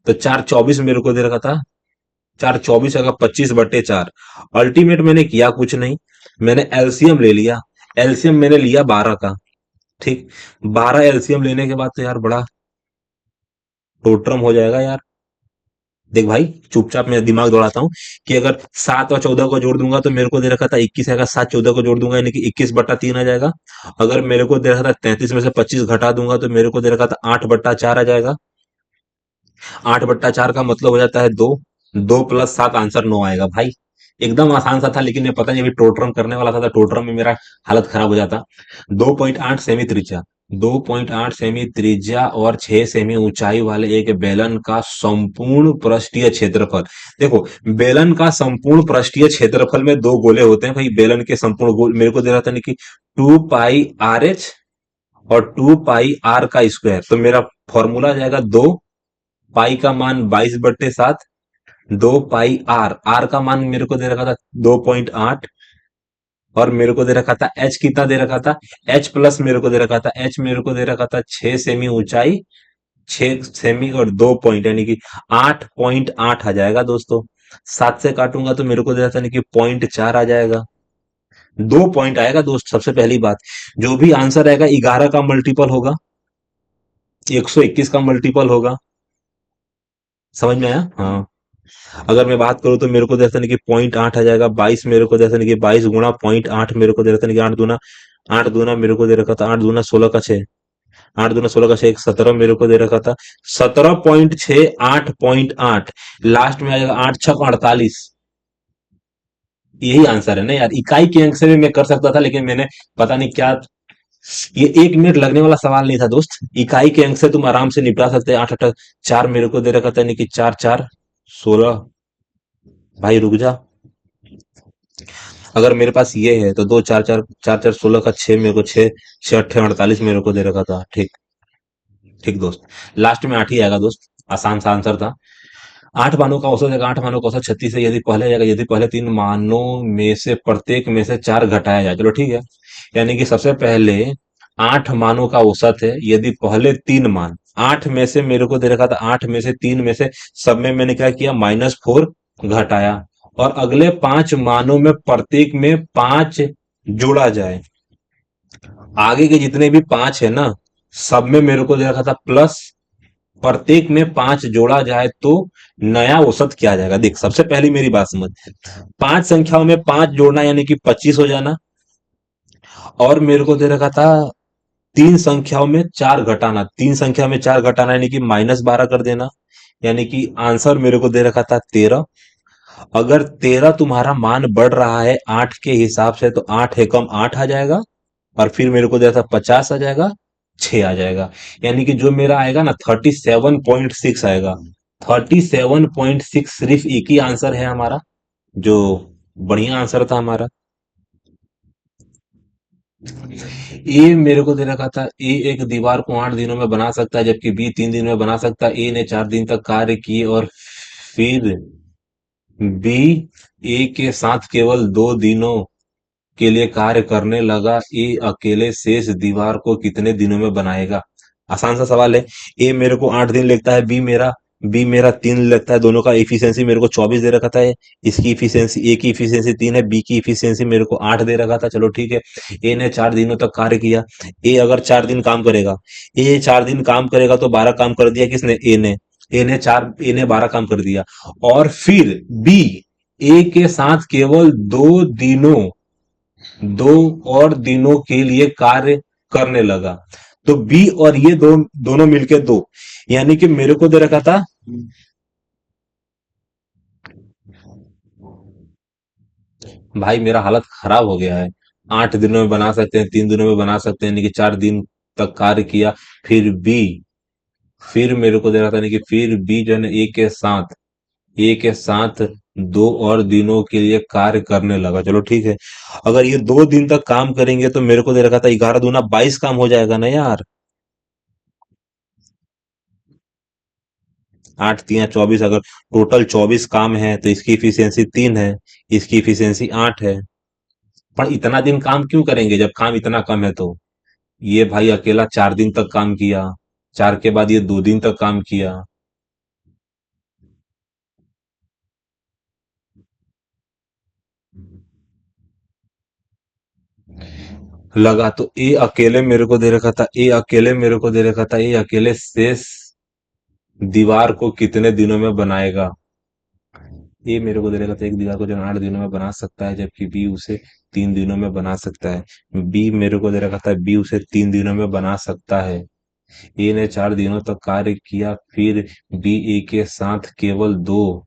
तो 4 24 मेरे को दे रखा था, 4 24 आएगा 25/4। अल्टीमेट मैंने किया कुछ नहीं, मैंने एलसीएम ले लिया। एलसीएम मैंने लिया 12 का, ठीक। 12 एलसीएम लेने के बाद तो यार बड़ा टोटरम हो जाएगा यार। देख भाई, चुपचाप मैं दिमाग दौड़ाता हूँ कि अगर 7 और 14 को जोड़ दूंगा तो मेरे को दे रखा था 21 आएगा, 7 14 को जोड़ दूंगा यानी कि 21/3 आ जाएगा। अगर मेरे को दे रखा था 33 में से 25 घटा दूंगा तो मेरे को दे रखा था 8/4 आ जाएगा। 8/4 का मतलब हो जाता है 2, 2 + 7 आंसर 9 आएगा भाई। एकदम आसान सा था, लेकिन ये पता नहीं अभी टोटरम करने वाला था, तो टोटरम में मेरा हालत खराब हो जाता। 2.8 सेमी त्रिज्या, 2.8 सेमी त्रिज्या और 6 सेमी ऊंचाई वाले एक बेलन का संपूर्ण पृष्ठीय क्षेत्रफल। देखो, बेलन का संपूर्ण पृष्ठीय क्षेत्रफल में दो गोले होते हैं भाई, बेलन के संपूर्ण गोल मेरे को दे रहा था नहीं कि 2πRh और 2πr²। तो मेरा फॉर्मूला आ जाएगा, 2 पाई का मान 22/7, 2 पाई आर, आर का मान मेरे को दे रखा था 2.8, और मेरे को दे रखा था एच, कितना दे रखा था, एच प्लस मेरे को दे रखा था, एच मेरे को दे रखा था 6 सेमी ऊंचाई, 6 सेमी और 2 पॉइंट, यानी कि 8.8 आ जाएगा दोस्तों। 7 से काटूंगा तो मेरे को दे रहा था, यानी कि 0.4 आ जाएगा। 2 पॉइंट आएगा दोस्त, सबसे पहली बात। जो भी आंसर आएगा 11 का मल्टीपल होगा, 121 का मल्टीपल होगा। समझ में आया? हाँ। अगर मैं बात करूँ तो मेरे को दे नहीं कि 0.8 आ जाएगा। 22 मेरे को दे नहीं कि 22 गुणा 0.8 मेरे को दे नहीं कि 8 दूना, 8 दूना मेरे को दे रखा था, 8 दूना 16 का 6, 8 दूना 16 का 6, 17 मेरे को दे रखा था। 17.6, 8.8, लास्ट में आ जाएगा 8 6 48। यही आंसर है ना यार। इकाई के अंक से भी मैं कर सकता था, लेकिन मैंने पता नहीं क्या, ये 1 मिनट लगने वाला सवाल नहीं था दोस्त। इकाई के अंक से तुम आराम से निपटा सकते हैं। 8 8 4 मेरे को दे रखा था, यानी कि 4 4 16। भाई रुक जा। अगर मेरे पास ये है तो 2 4 4 4 4 16 का 6 मेरे को 6 6 8 48 मेरे को दे रखा था। ठीक, ठीक दोस्त। लास्ट में 8 ही आएगा दोस्त। आसान सा आंसर था। 8 मानों का औसत है, 8 मानों का औसत 36 है। यदि पहले जाएगा, यदि पहले 3 मानों में से प्रत्येक में से 4 घटाया जाए, चलो ठीक है। यानी कि सबसे पहले 8 मानों का औसत है, यदि पहले 3 मान, 8 में से मेरे को दे रखा था, 8 में से 3 में से सब में मैंने क्या किया, -4 घटाया। और अगले 5 मानों में प्रत्येक में 5 जोड़ा जाए। आगे के जितने भी 5 है ना, सब में मेरे को दे रखा था प्लस, प्रत्येक में 5 जोड़ा जाए तो नया औसत क्या आ जाएगा। देख, सबसे पहली मेरी बात समझ। 5 संख्याओं में 5 जोड़ना, यानी कि 25 हो जाना। और मेरे को दे रखा था 3 संख्याओं में 4 घटाना, 3 संख्या में 4 घटाना, यानी कि -12 कर देना। यानी कि आंसर मेरे को दे रखा था 13। अगर 13 तुम्हारा मान बढ़ रहा है 8 के हिसाब से, तो 8 एकम 8 आ जाएगा। और फिर मेरे को दिया था 50 आ जाएगा, 6 आ जाएगा। यानी कि जो मेरा आएगा ना 37.6 आएगा। 37.6 सिर्फ एक ही आंसर है हमारा, जो बढ़िया आंसर था हमारा। ए मेरे को दे रखा था, ए एक दीवार को 8 दिनों में बना सकता है, जबकि बी 3 दिन में बना सकता है। ए ने 4 दिन तक कार्य किए और फिर बी ए के साथ केवल 2 दिनों के लिए कार्य करने लगा। ए अकेले शेष दीवार को कितने दिनों में बनाएगा। आसान सा सवाल है। ए मेरे को 8 दिन लगता है, बी मेरा 3 लगता है। दोनों का इफिशियंसी मेरे को 24 दे रखा था। इसकी इफिशियंसी, ए की इफिशियंसी 3 है, बी की इफिशियंसी मेरे को 8 दे रखा था। चलो ठीक है। ए ने 4 दिनों तक कार्य किया। ए अगर 4 दिन काम करेगा, ए 4 दिन काम करेगा तो 12 काम कर दिया किसने, ए ने 12 काम कर दिया। और फिर बी ए के साथ केवल 2 दिनों, 2 और दिनों के लिए कार्य करने लगा। तो बी और ये दोनों मिलके 2, यानी कि मेरे को दे रखा था। भाई मेरा हालत खराब हो गया है। 8 दिनों में बना सकते हैं, 3 दिनों में बना सकते हैं, यानी कि 4 दिन तक कार्य किया। फिर बी, फिर मेरे को दे रहा था, यानी कि फिर बी जो है ना ए के साथ 2 और दिनों के लिए कार्य करने लगा। चलो ठीक है। अगर ये 2 दिन तक काम करेंगे तो मेरे को दे रखा था 11 दूना 22 काम हो जाएगा ना यार। 8 3 24, अगर टोटल 24 काम है तो इसकी इफिशियंसी 3 है, इसकी इफिशियंसी 8 है। पर इतना दिन काम क्यों करेंगे जब काम इतना कम है तो। ये भाई अकेला 4 दिन तक काम किया, 4 के बाद ये 2 दिन तक काम किया। लगा तो ए अकेले शेष दीवार को कितने दिनों में बनाएगा। ए मेरे को दे रखा था एक दीवार को जो 8 दिनों में बना सकता है, जबकि बी उसे 3 दिनों में बना सकता है। बी मेरे को दे रखा था, बी उसे 3 दिनों में बना सकता है। ए ने 4 दिनों तक कार्य किया, फिर बी ए के साथ केवल 2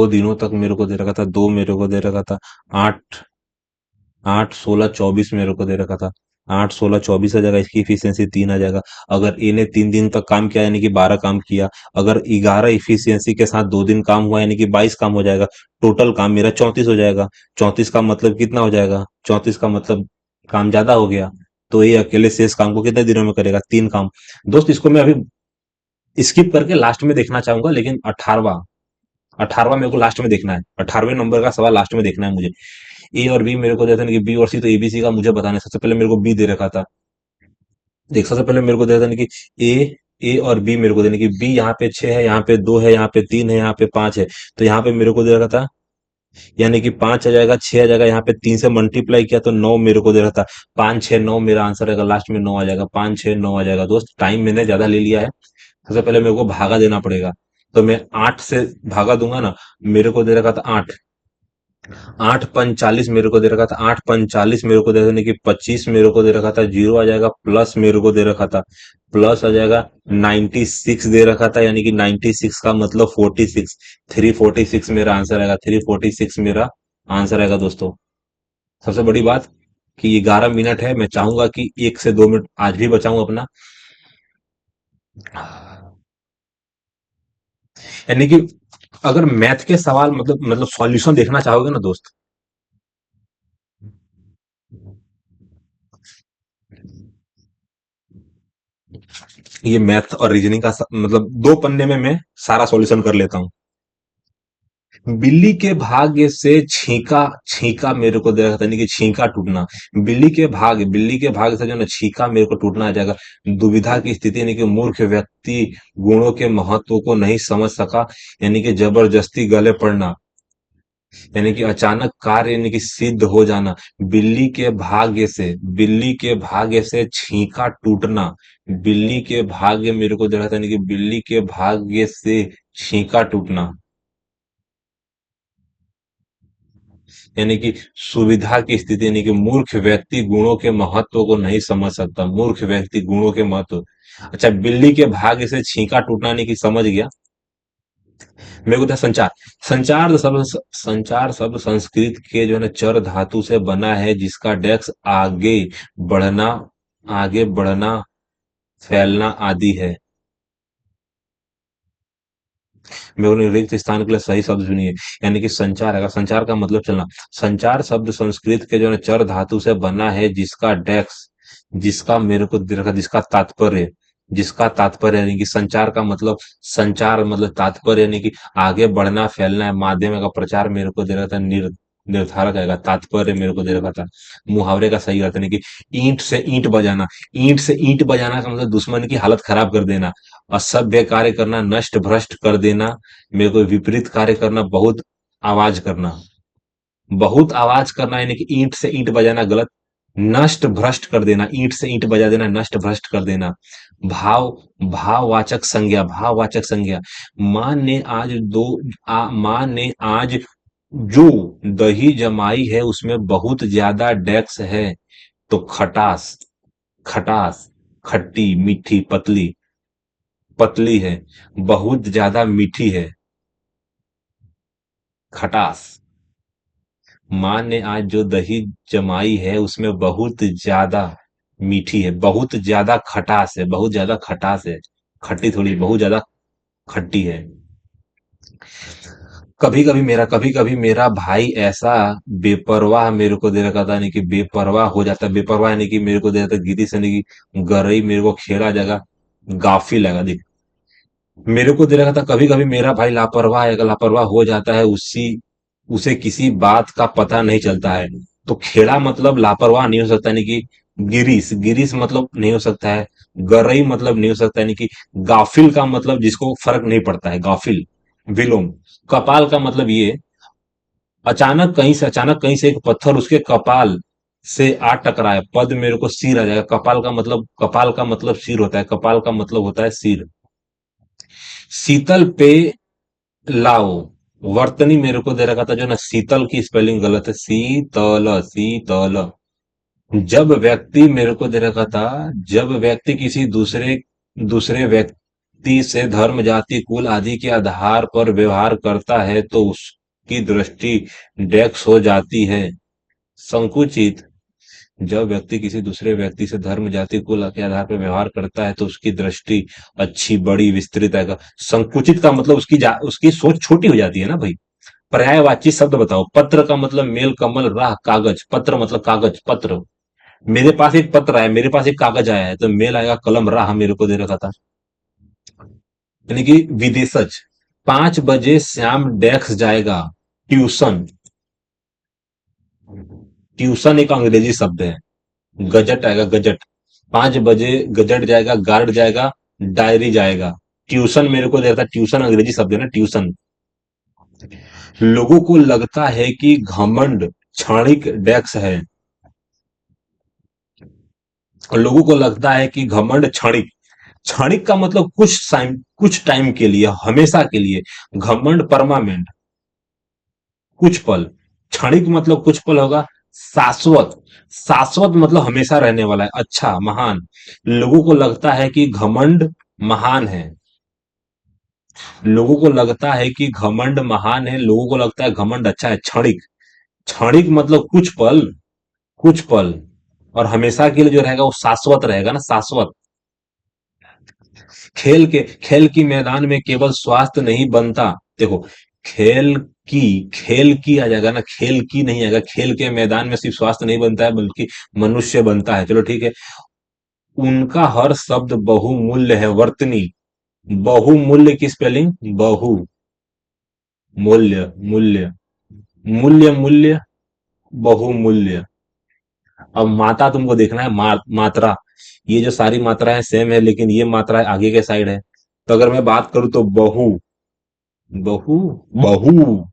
दिनों तक मेरे को दे रखा था, 2 मेरे को दे रखा था। 8 8 16 24 मेरे को दे रखा था। 8 16 24 आ जाएगा, इसकी इफिशियंसी 3 आ जाएगा। अगर ए ने 3 दिन तक काम किया, यानी कि 12 काम किया। अगर 11 इफिशियंसी के साथ 2 दिन काम हुआ, यानी कि 22 काम हो जाएगा। टोटल काम मेरा 34 हो जाएगा। 34 का मतलब कितना हो जाएगा, 34 का मतलब काम ज्यादा हो गया। तो ये अकेले शेष काम को कितने दिनों में करेगा, 3 काम। दोस्त इसको मैं अभी स्किप करके लास्ट में देखना चाहूंगा, लेकिन 18वां, 18वां मेरे को लास्ट में देखना है। 18वें नंबर का सवाल लास्ट में देखना है मुझे। ए और बी मेरे को देते हैं कि बी और सी, तो एबीसी का मुझे बताना है। सबसे पहले मेरे को बी दे रखा था। देख, सबसे पहले मेरे को दे देना कि ए, ए और बी मेरे को देने की, बी यहाँ पे 6 है, यहाँ पे 2 है, यहाँ पे 3 है, यहाँ पे 5 है। तो यहाँ पे मेरे को दे रखा था, यानी कि 5 आ जाएगा, 6 आ जाएगा, यहाँ पे 3 से मल्टीप्लाई किया तो 9 मेरे को दे रहा था। 5 6 9 मेरा आंसर आएगा, लास्ट में 9 आ जाएगा। 5 6 9 आ जाएगा। दोस्त, टाइम मैंने ज्यादा ले लिया है। सबसे पहले मेरे को भागा देना पड़ेगा। तो मैं 8 से भागा दूंगा ना। मेरे को दे रखा था 8, 8 पंच 40 मेरे को दे रखा था। 8 पंच 40 मेरे को दे देने की 25 मेरे को दे रखा था। जीरो आ जाएगा, प्लस मेरे को दे रखा था, प्लस आ जाएगा। 96 दे रखा था, यानी कि 96 का मतलब 46, 346 मेरा आंसर आएगा। 346 मेरा आंसर आएगा दोस्तों। सबसे बड़ी बात कि 11 मिनट है, मैं चाहूंगा कि 1 से 2 मिनट आज भी बचाऊं अपना। यानी कि अगर मैथ के सवाल मतलब सॉल्यूशन देखना चाहोगे ना दोस्त, ये मैथ और रीजनिंग का मतलब 2 पन्ने में मैं सारा सॉल्यूशन कर लेता हूँ। बिल्ली के भाग्य से छींका, छींका मेरे को दे रखा था, यानी कि छींका टूटना। बिल्ली के भाग्य से जो ना छींका मेरे को टूटना आ जाएगा। दुविधा की स्थिति, यानी कि मूर्ख व्यक्ति गुणों के महत्व को नहीं समझ सका, यानी कि जबरदस्ती गले पड़ना, यानी कि अचानक कार्य, यानी कि सिद्ध हो जाना। बिल्ली के भाग्य से छींका टूटना। बिल्ली के भाग्य मेरे को दे रहा था, यानी कि बिल्ली के भाग्य से छींका टूटना, यानी कि सुविधा की स्थिति, यानी कि मूर्ख व्यक्ति गुणों के महत्व को नहीं समझ सकता। मूर्ख व्यक्ति गुणों के महत्व। अच्छा, बिल्ली के भाग्य से छींका टूटना, नहीं कि समझ गया। मेरे को था संचार। संचार शब्द संस्कृत के जो है ना चर धातु से बना है, जिसका डेक्स बढ़ना आगे बढ़ना, फैलना आदि है। मेरे को रिक्त स्थान के लिए सही शब्द चुनिए। यानी कि संचार है, संचार का मतलब चलना। संचार शब्द संस्कृत के जो है चर धातु से बना है, जिसका डेक्स, जिसका मेरे को दे रखा, जिसका तात्पर्य, यानी कि संचार मतलब तात्पर्य, यानी कि आगे बढ़ना फैलना है। माध्यम का प्रचार मेरे को दे रहा था, निर्धारक आएगा। तात्पर्य मेरे को दे रखा था। मुहावरे का सही अर्थ, यानी कि ईंट से ईंट बजाना। ईंट से ईंट बजाना का मतलब दुश्मन की हालत खराब कर देना। असभ्य कार्य करना, नष्ट भ्रष्ट कर देना। मेरे को विपरीत कार्य करना, आवाज करना बहुत आवाज करना, यानी कि ईंट से ईंट बजाना गलत। नष्ट भ्रष्ट कर देना, ईंट से ईंट बजा देना, नष्ट भ्रष्ट कर देना। भाव, भाववाचक संज्ञा। माँ ने आज माँ ने आज जो दही जमाई है, उसमें बहुत ज्यादा डेक्स है। तो खटास, खटास, खट्टी मीठी पतली, पतली है, बहुत ज्यादा मीठी है। खटास। माँ ने आज जो दही जमाई है, उसमें बहुत ज्यादा मीठी है, बहुत ज्यादा खटास है, बहुत ज्यादा खटास है। खट्टी थोड़ी, बहुत ज्यादा खट्टी है। कभी कभी मेरा भाई ऐसा बेपरवाह मेरे को दे रखा था, यानी कि बेपरवाह हो जाता है। बेपरवाह यानी कि मेरे को दे रहा था गिरी से, यानी कि गरई मेरे को खेला जाएगा, गाफिल लगा। देख, मेरे को दे रखा था कभी कभी मेरा भाई लापरवाह है, अगर लापरवाह हो जाता है, उसे किसी बात का पता नहीं चलता है। तो खेड़ा मतलब लापरवाह नहीं हो सकता, यानी कि गिरीश, गिरीश मतलब नहीं हो सकता है। गरई मतलब नहीं हो सकता, यानी कि गाफिल का मतलब जिसको फर्क नहीं पड़ता है, गाफिल, विलोम। कपाल का मतलब ये, अचानक कहीं से एक पत्थर उसके कपाल से आ टकराए, पद मेरे को सिर आ जाएगा। कपाल का मतलब सिर होता है, कपाल का मतलब होता है सिर। शीतल पे लाओ, वर्तनी मेरे को दे रखा था, जो ना शीतल की स्पेलिंग गलत है, शीतल, शीतल। जब व्यक्ति मेरे को दे रखा था, जब व्यक्ति किसी दूसरे व्यक्ति से धर्म जाति कुल आदि के आधार पर व्यवहार करता है, तो उसकी दृष्टि डेक्स हो जाती है। संकुचित। जब व्यक्ति किसी दूसरे व्यक्ति से धर्म जाति कुल के आधार पर व्यवहार करता है, तो उसकी दृष्टि अच्छी बड़ी विस्तृत आएगा। संकुचित का मतलब उसकी सोच छोटी हो जाती है ना भाई। पर्यायवाची शब्द बताओ। पत्र का मतलब मेल, कमल, राह, कागज। पत्र मतलब कागज, पत्र। मेरे पास एक पत्र आया, मेरे पास एक कागज आया है, तो मेल आएगा, कलम, राह मेरे को दे रखा था। यानी कि विदेशज। 5 बजे श्याम डेस्क जाएगा ट्यूशन। ट्यूशन एक अंग्रेजी शब्द है। गजट आएगा गजट। 5 बजे गजट जाएगा, गार्ड जाएगा, डायरी जाएगा। ट्यूशन मेरे को देता, ट्यूशन अंग्रेजी शब्द है ना, ट्यूशन। लोगों को लगता है कि घमंड क्षणिक डेस्क है। और लोगों को लगता है कि घमंड क्षणिक। क्षणिक का मतलब कुछ टाइम के लिए, हमेशा के लिए। घमंड परमानेंट, कुछ पल। क्षणिक मतलब कुछ पल होगा। शाश्वत, शाश्वत मतलब हमेशा रहने वाला है, अच्छा, महान। लोगों को लगता है कि घमंड महान है। लोगों को लगता है कि घमंड महान है, लोगों को लगता है घमंड अच्छा है। क्षणिक, क्षणिक मतलब कुछ पल, कुछ पल। और हमेशा के लिए जो रहेगा वो शाश्वत रहेगा ना, शाश्वत। खेल की मैदान में केवल स्वास्थ्य नहीं बनता। देखो, खेल की आ जाएगा ना, खेल की नहीं आएगा। खेल के मैदान में सिर्फ स्वास्थ्य नहीं बनता है बल्कि मनुष्य बनता है। चलो ठीक है। उनका हर शब्द बहुमूल्य है, वर्तनी। बहुमूल्य की स्पेलिंग बहु, मूल्य, मूल्य, मूल्य, मूल्य, बहुमूल्य। अब माता तुमको देखना है, मात्रा। ये जो सारी मात्राएं सेम है, लेकिन ये मात्रा आगे के साइड है। तो अगर मैं बात करूं तो बहु, बहु, बहु।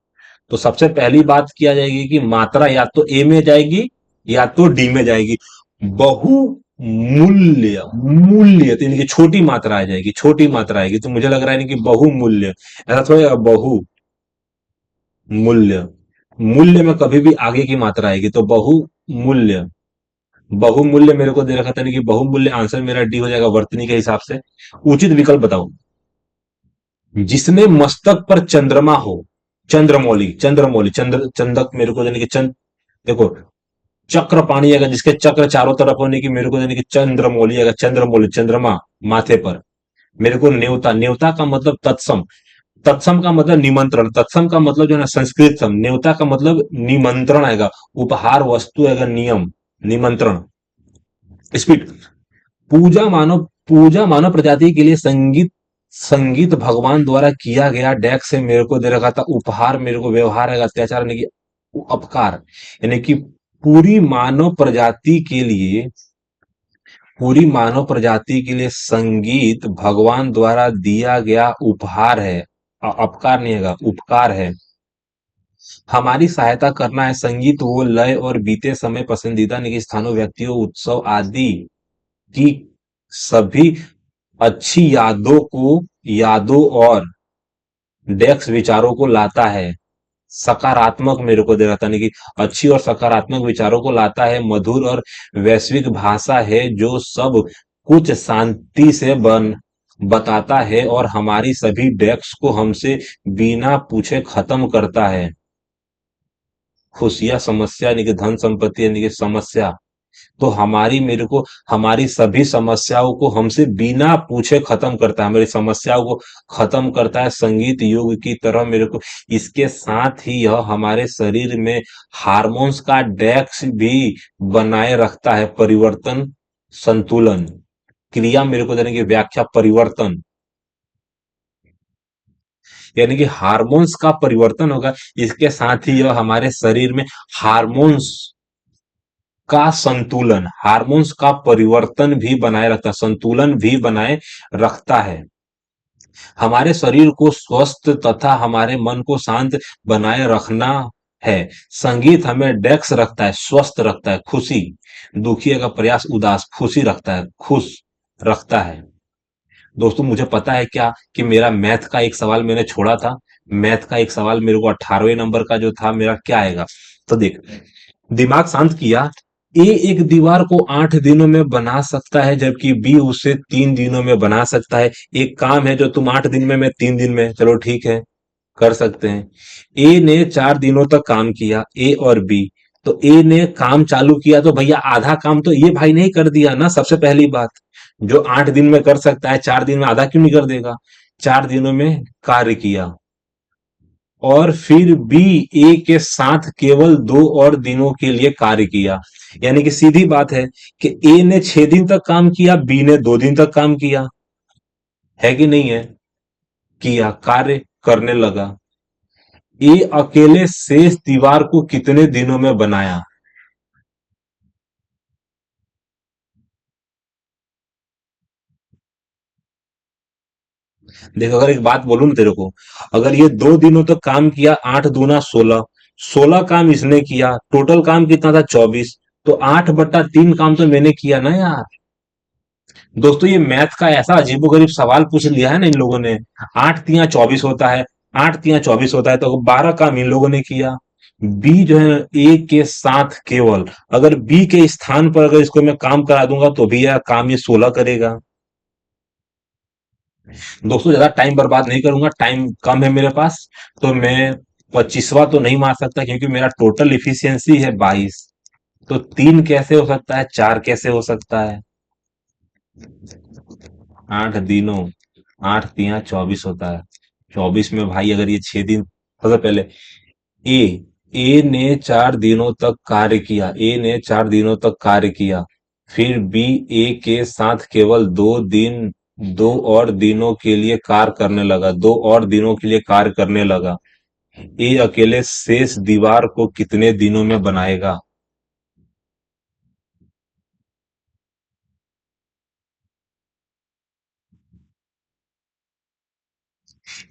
तो सबसे पहली बात किया जाएगी कि मात्रा या तो ए में जाएगी या तो डी में जाएगी। बहु मूल्य, मूल्य तो इनकी छोटी मात्रा आ जाएगी, छोटी मात्रा आएगी। तो मुझे लग रहा है कि बहुमूल्य। ऐसा थोड़ा, बहु मूल्य। मूल्य में कभी भी आगे की मात्रा आएगी, तो बहुमूल्य। बहुमूल्य मेरे को दे रखा था, नहीं कि बहुमूल्य। आंसर मेरा डी हो जाएगा, वर्तनी के हिसाब से। उचित विकल्प बताओ। जिसने मस्तक पर चंद्रमा हो। चंद्रमौली, चंद्रमौली, चंदक मेरे को यानी कि देखो, चक्र पानी आएगा, जिसके चक्र चारों तरफ होने की मेरे को यानी कि चंद्रमौली आएगा। चंद्रमौली, चंद्रमा माथे पर। मेरे को न्योता, न्योता का मतलब तत्सम। तत्सम का मतलब निमंत्रण। तत्सम का मतलब जो है ना संस्कृत सम। न्योता का मतलब निमंत्रण आएगा। उपहार वस्तु आएगा, नियम, निमंत्रण। स्पीड। पूजा मानव प्रजाति के लिए संगीत, संगीत भगवान द्वारा किया गया डेक से मेरे को दे रखा था उपहार। मेरे को व्यवहार है अत्याचार यानी कि अपकार। यानी कि पूरी मानव प्रजाति के लिए, पूरी मानव प्रजाति के लिए संगीत भगवान द्वारा दिया गया उपहार है। अपकार नहीं है, उपकार है। हमारी सहायता करना है। संगीत वो लय और बीते समय पसंदीदा निजी स्थानों, व्यक्तियों, उत्सव आदि की सभी अच्छी यादों और डेस्क विचारों को लाता है। सकारात्मक मेरे को दे रहा था, नहीं कि अच्छी और सकारात्मक विचारों को लाता है। मधुर और वैश्विक भाषा है जो सब कुछ शांति से बताता है और हमारी सभी डेस्क को हमसे बिना पूछे खत्म करता है। खुशियां, समस्या यानी कि धन संपत्ति यानी कि समस्या। तो हमारी मेरे को हमारी सभी समस्याओं को हमसे बिना पूछे खत्म करता है, हमारी समस्याओं को खत्म करता है। संगीत योग की तरह मेरे को। इसके साथ ही यह हमारे शरीर में हार्मोन्स का डेक्स भी बनाए रखता है। परिवर्तन, संतुलन। क्रिया मेरे को देने की व्याख्या, परिवर्तन। यानी कि हार्मोन्स का परिवर्तन होगा। इसके साथ ही यह हमारे शरीर में हार्मोन्स का संतुलन, हार्मोन्स का परिवर्तन भी बनाए रखता है, संतुलन भी बनाए रखता है। हमारे शरीर को स्वस्थ तथा हमारे मन को शांत बनाए रखना है। संगीत हमें डेक्स रखता है, स्वस्थ रखता है। खुशी, दुखी का प्रयास, उदास, खुशी रखता है, खुश रखता है। दोस्तों मुझे पता है क्या कि मेरा मैथ का एक सवाल मैंने छोड़ा था। मैथ का एक सवाल मेरे को 18वें नंबर का जो था, मेरा क्या आएगा। तो देख, दिमाग शांत किया। ए एक दीवार को 8 दिनों में बना सकता है जबकि बी उसे 3 दिनों में बना सकता है। एक काम है जो तुम 8 दिन में, मैं 3 दिन में, चलो ठीक है, कर सकते हैं। ए ने 4 दिनों तक काम किया, ए और बी। तो ए ने काम चालू किया तो भैया आधा काम तो ये भाई ने ही कर दिया ना, सबसे पहली बात। जो 8 दिन में कर सकता है 4 दिन में आधा क्यों नहीं कर देगा। 4 दिनों में कार्य किया। और फिर बी ए के साथ केवल 2 और दिनों के लिए कार्य किया। यानी कि सीधी बात है कि ए ने 6 दिन तक काम किया, बी ने 2 दिन तक काम किया। है कि नहीं है। किया, कार्य करने लगा। ए अकेले शेष दीवार को कितने दिनों में बनाया? देख, अगर एक बात बोलूं ना तेरे को, अगर ये 2 दिनों तक काम किया, 8 दूना 16, 16 काम इसने किया, टोटल काम कितना था? 24। तो 8/3 काम तो मैंने किया ना यार। दोस्तों, ये मैथ का ऐसा अजीबोगरीब सवाल पूछ लिया है ना इन लोगों ने। 8 तिया 24 होता है, 8 तिया 24 होता है, तो 12 काम इन लोगों ने किया। बी जो है ए के साथ केवल, अगर बी के स्थान पर अगर इसको मैं काम करा दूंगा तो भी यार काम ये 16 करेगा। दोस्तों, ज्यादा टाइम बर्बाद नहीं करूंगा, टाइम कम है मेरे पास। तो मैं 25वां तो नहीं मार सकता, क्योंकि मेरा टोटल इफिशियंसी है 22। तो 3 कैसे हो सकता है, 4 कैसे हो सकता है? 8 दिनों, 8 तिया 24 होता है। 24 में भाई अगर ये 6 दिन, सबसे पहले ए ए ने 4 दिनों तक कार्य किया, ए ने 4 दिनों तक कार्य किया। फिर बी ए के साथ केवल 2 दिन, 2 और दिनों के लिए कार्य करने लगा, 2 और दिनों के लिए कार्य करने लगा। ए अकेले शेष दीवार को कितने दिनों में बनाएगा?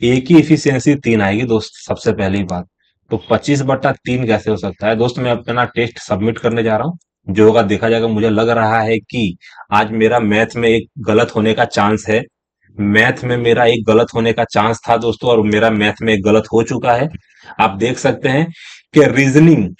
ए की इफिशियंसी 3 आएगी दोस्त, सबसे पहली बात। तो 25/3 कैसे हो सकता है? दोस्त, मैं अपना टेस्ट सबमिट करने जा रहा हूँ, जो होगा देखा जाएगा। मुझे लग रहा है कि आज मेरा मैथ में एक गलत होने का चांस है। मैथ में मेरा एक गलत होने का चांस था दोस्तों, और मेरा मैथ में एक गलत हो चुका है। आप देख सकते हैं कि रीजनिंग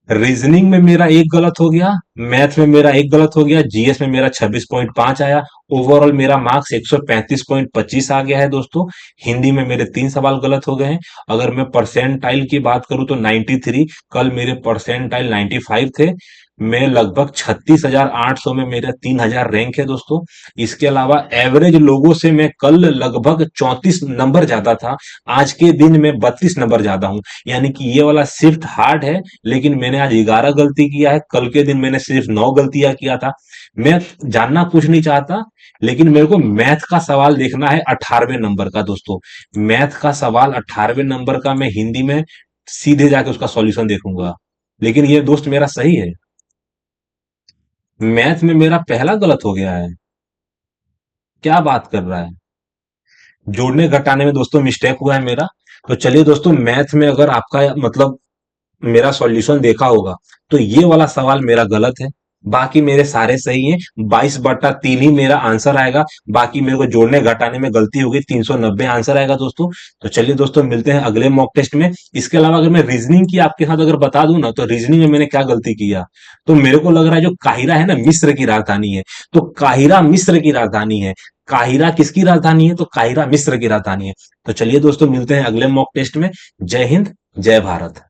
रीजनिंग में मेरा एक गलत हो गया, मैथ में मेरा एक गलत हो गया, जीएस में मेरा 26.5 आया। ओवरऑल मेरा मार्क्स 135.25 आ गया है दोस्तों। हिंदी में मेरे 3 सवाल गलत हो गए हैं। अगर मैं परसेंटाइल की बात करूं तो 93, कल मेरे परसेंटाइल 95 थे। मैं लगभग 36,800 में मेरा 3,000 रैंक है दोस्तों। इसके अलावा एवरेज लोगों से मैं कल लगभग 34 नंबर ज्यादा था। आज के दिन में 32 नंबर ज्यादा हूं। यानी कि ये वाला शिफ्ट हार्ड है, लेकिन मैंने आज 11 गलती किया है, कल के दिन मैंने सिर्फ 9 गलतियां किया था। मैं जानना कुछ नहीं चाहता, लेकिन मेरे को मैथ का सवाल देखना है 18वें नंबर का दोस्तों। मैथ का सवाल 18वें नंबर का, मैं हिंदी में सीधे जाके उसका सॉल्यूशन देखूंगा। लेकिन ये दोस्त मेरा सही है, मैथ में मेरा पहला गलत हो गया है। क्या बात कर रहा है? जोड़ने घटाने में दोस्तों मिस्टेक हुआ है मेरा। तो चलिए दोस्तों, मैथ में अगर आपका मतलब मेरा सॉल्यूशन देखा होगा, तो ये वाला सवाल मेरा गलत है। बाकी मेरे सारे सही हैं। 22/3 ही मेरा आंसर आएगा। बाकी मेरे को जोड़ने घटाने में गलती हो गई, 390 आंसर आएगा दोस्तों। तो चलिए दोस्तों, मिलते हैं अगले मॉक टेस्ट में। इसके अलावा अगर मैं रीजनिंग की आपके साथ अगर बता दूं ना, तो रीजनिंग में मैंने क्या गलती किया। तो मेरे को लग रहा है जो काहिरा है ना, मिस्र की राजधानी है। तो काहिरा मिस्र की राजधानी है। काहिरा किसकी राजधानी है? तो काहिरा मिस्र की राजधानी है। तो चलिए दोस्तों, मिलते हैं अगले मॉक टेस्ट में। जय हिंद, जय भारत।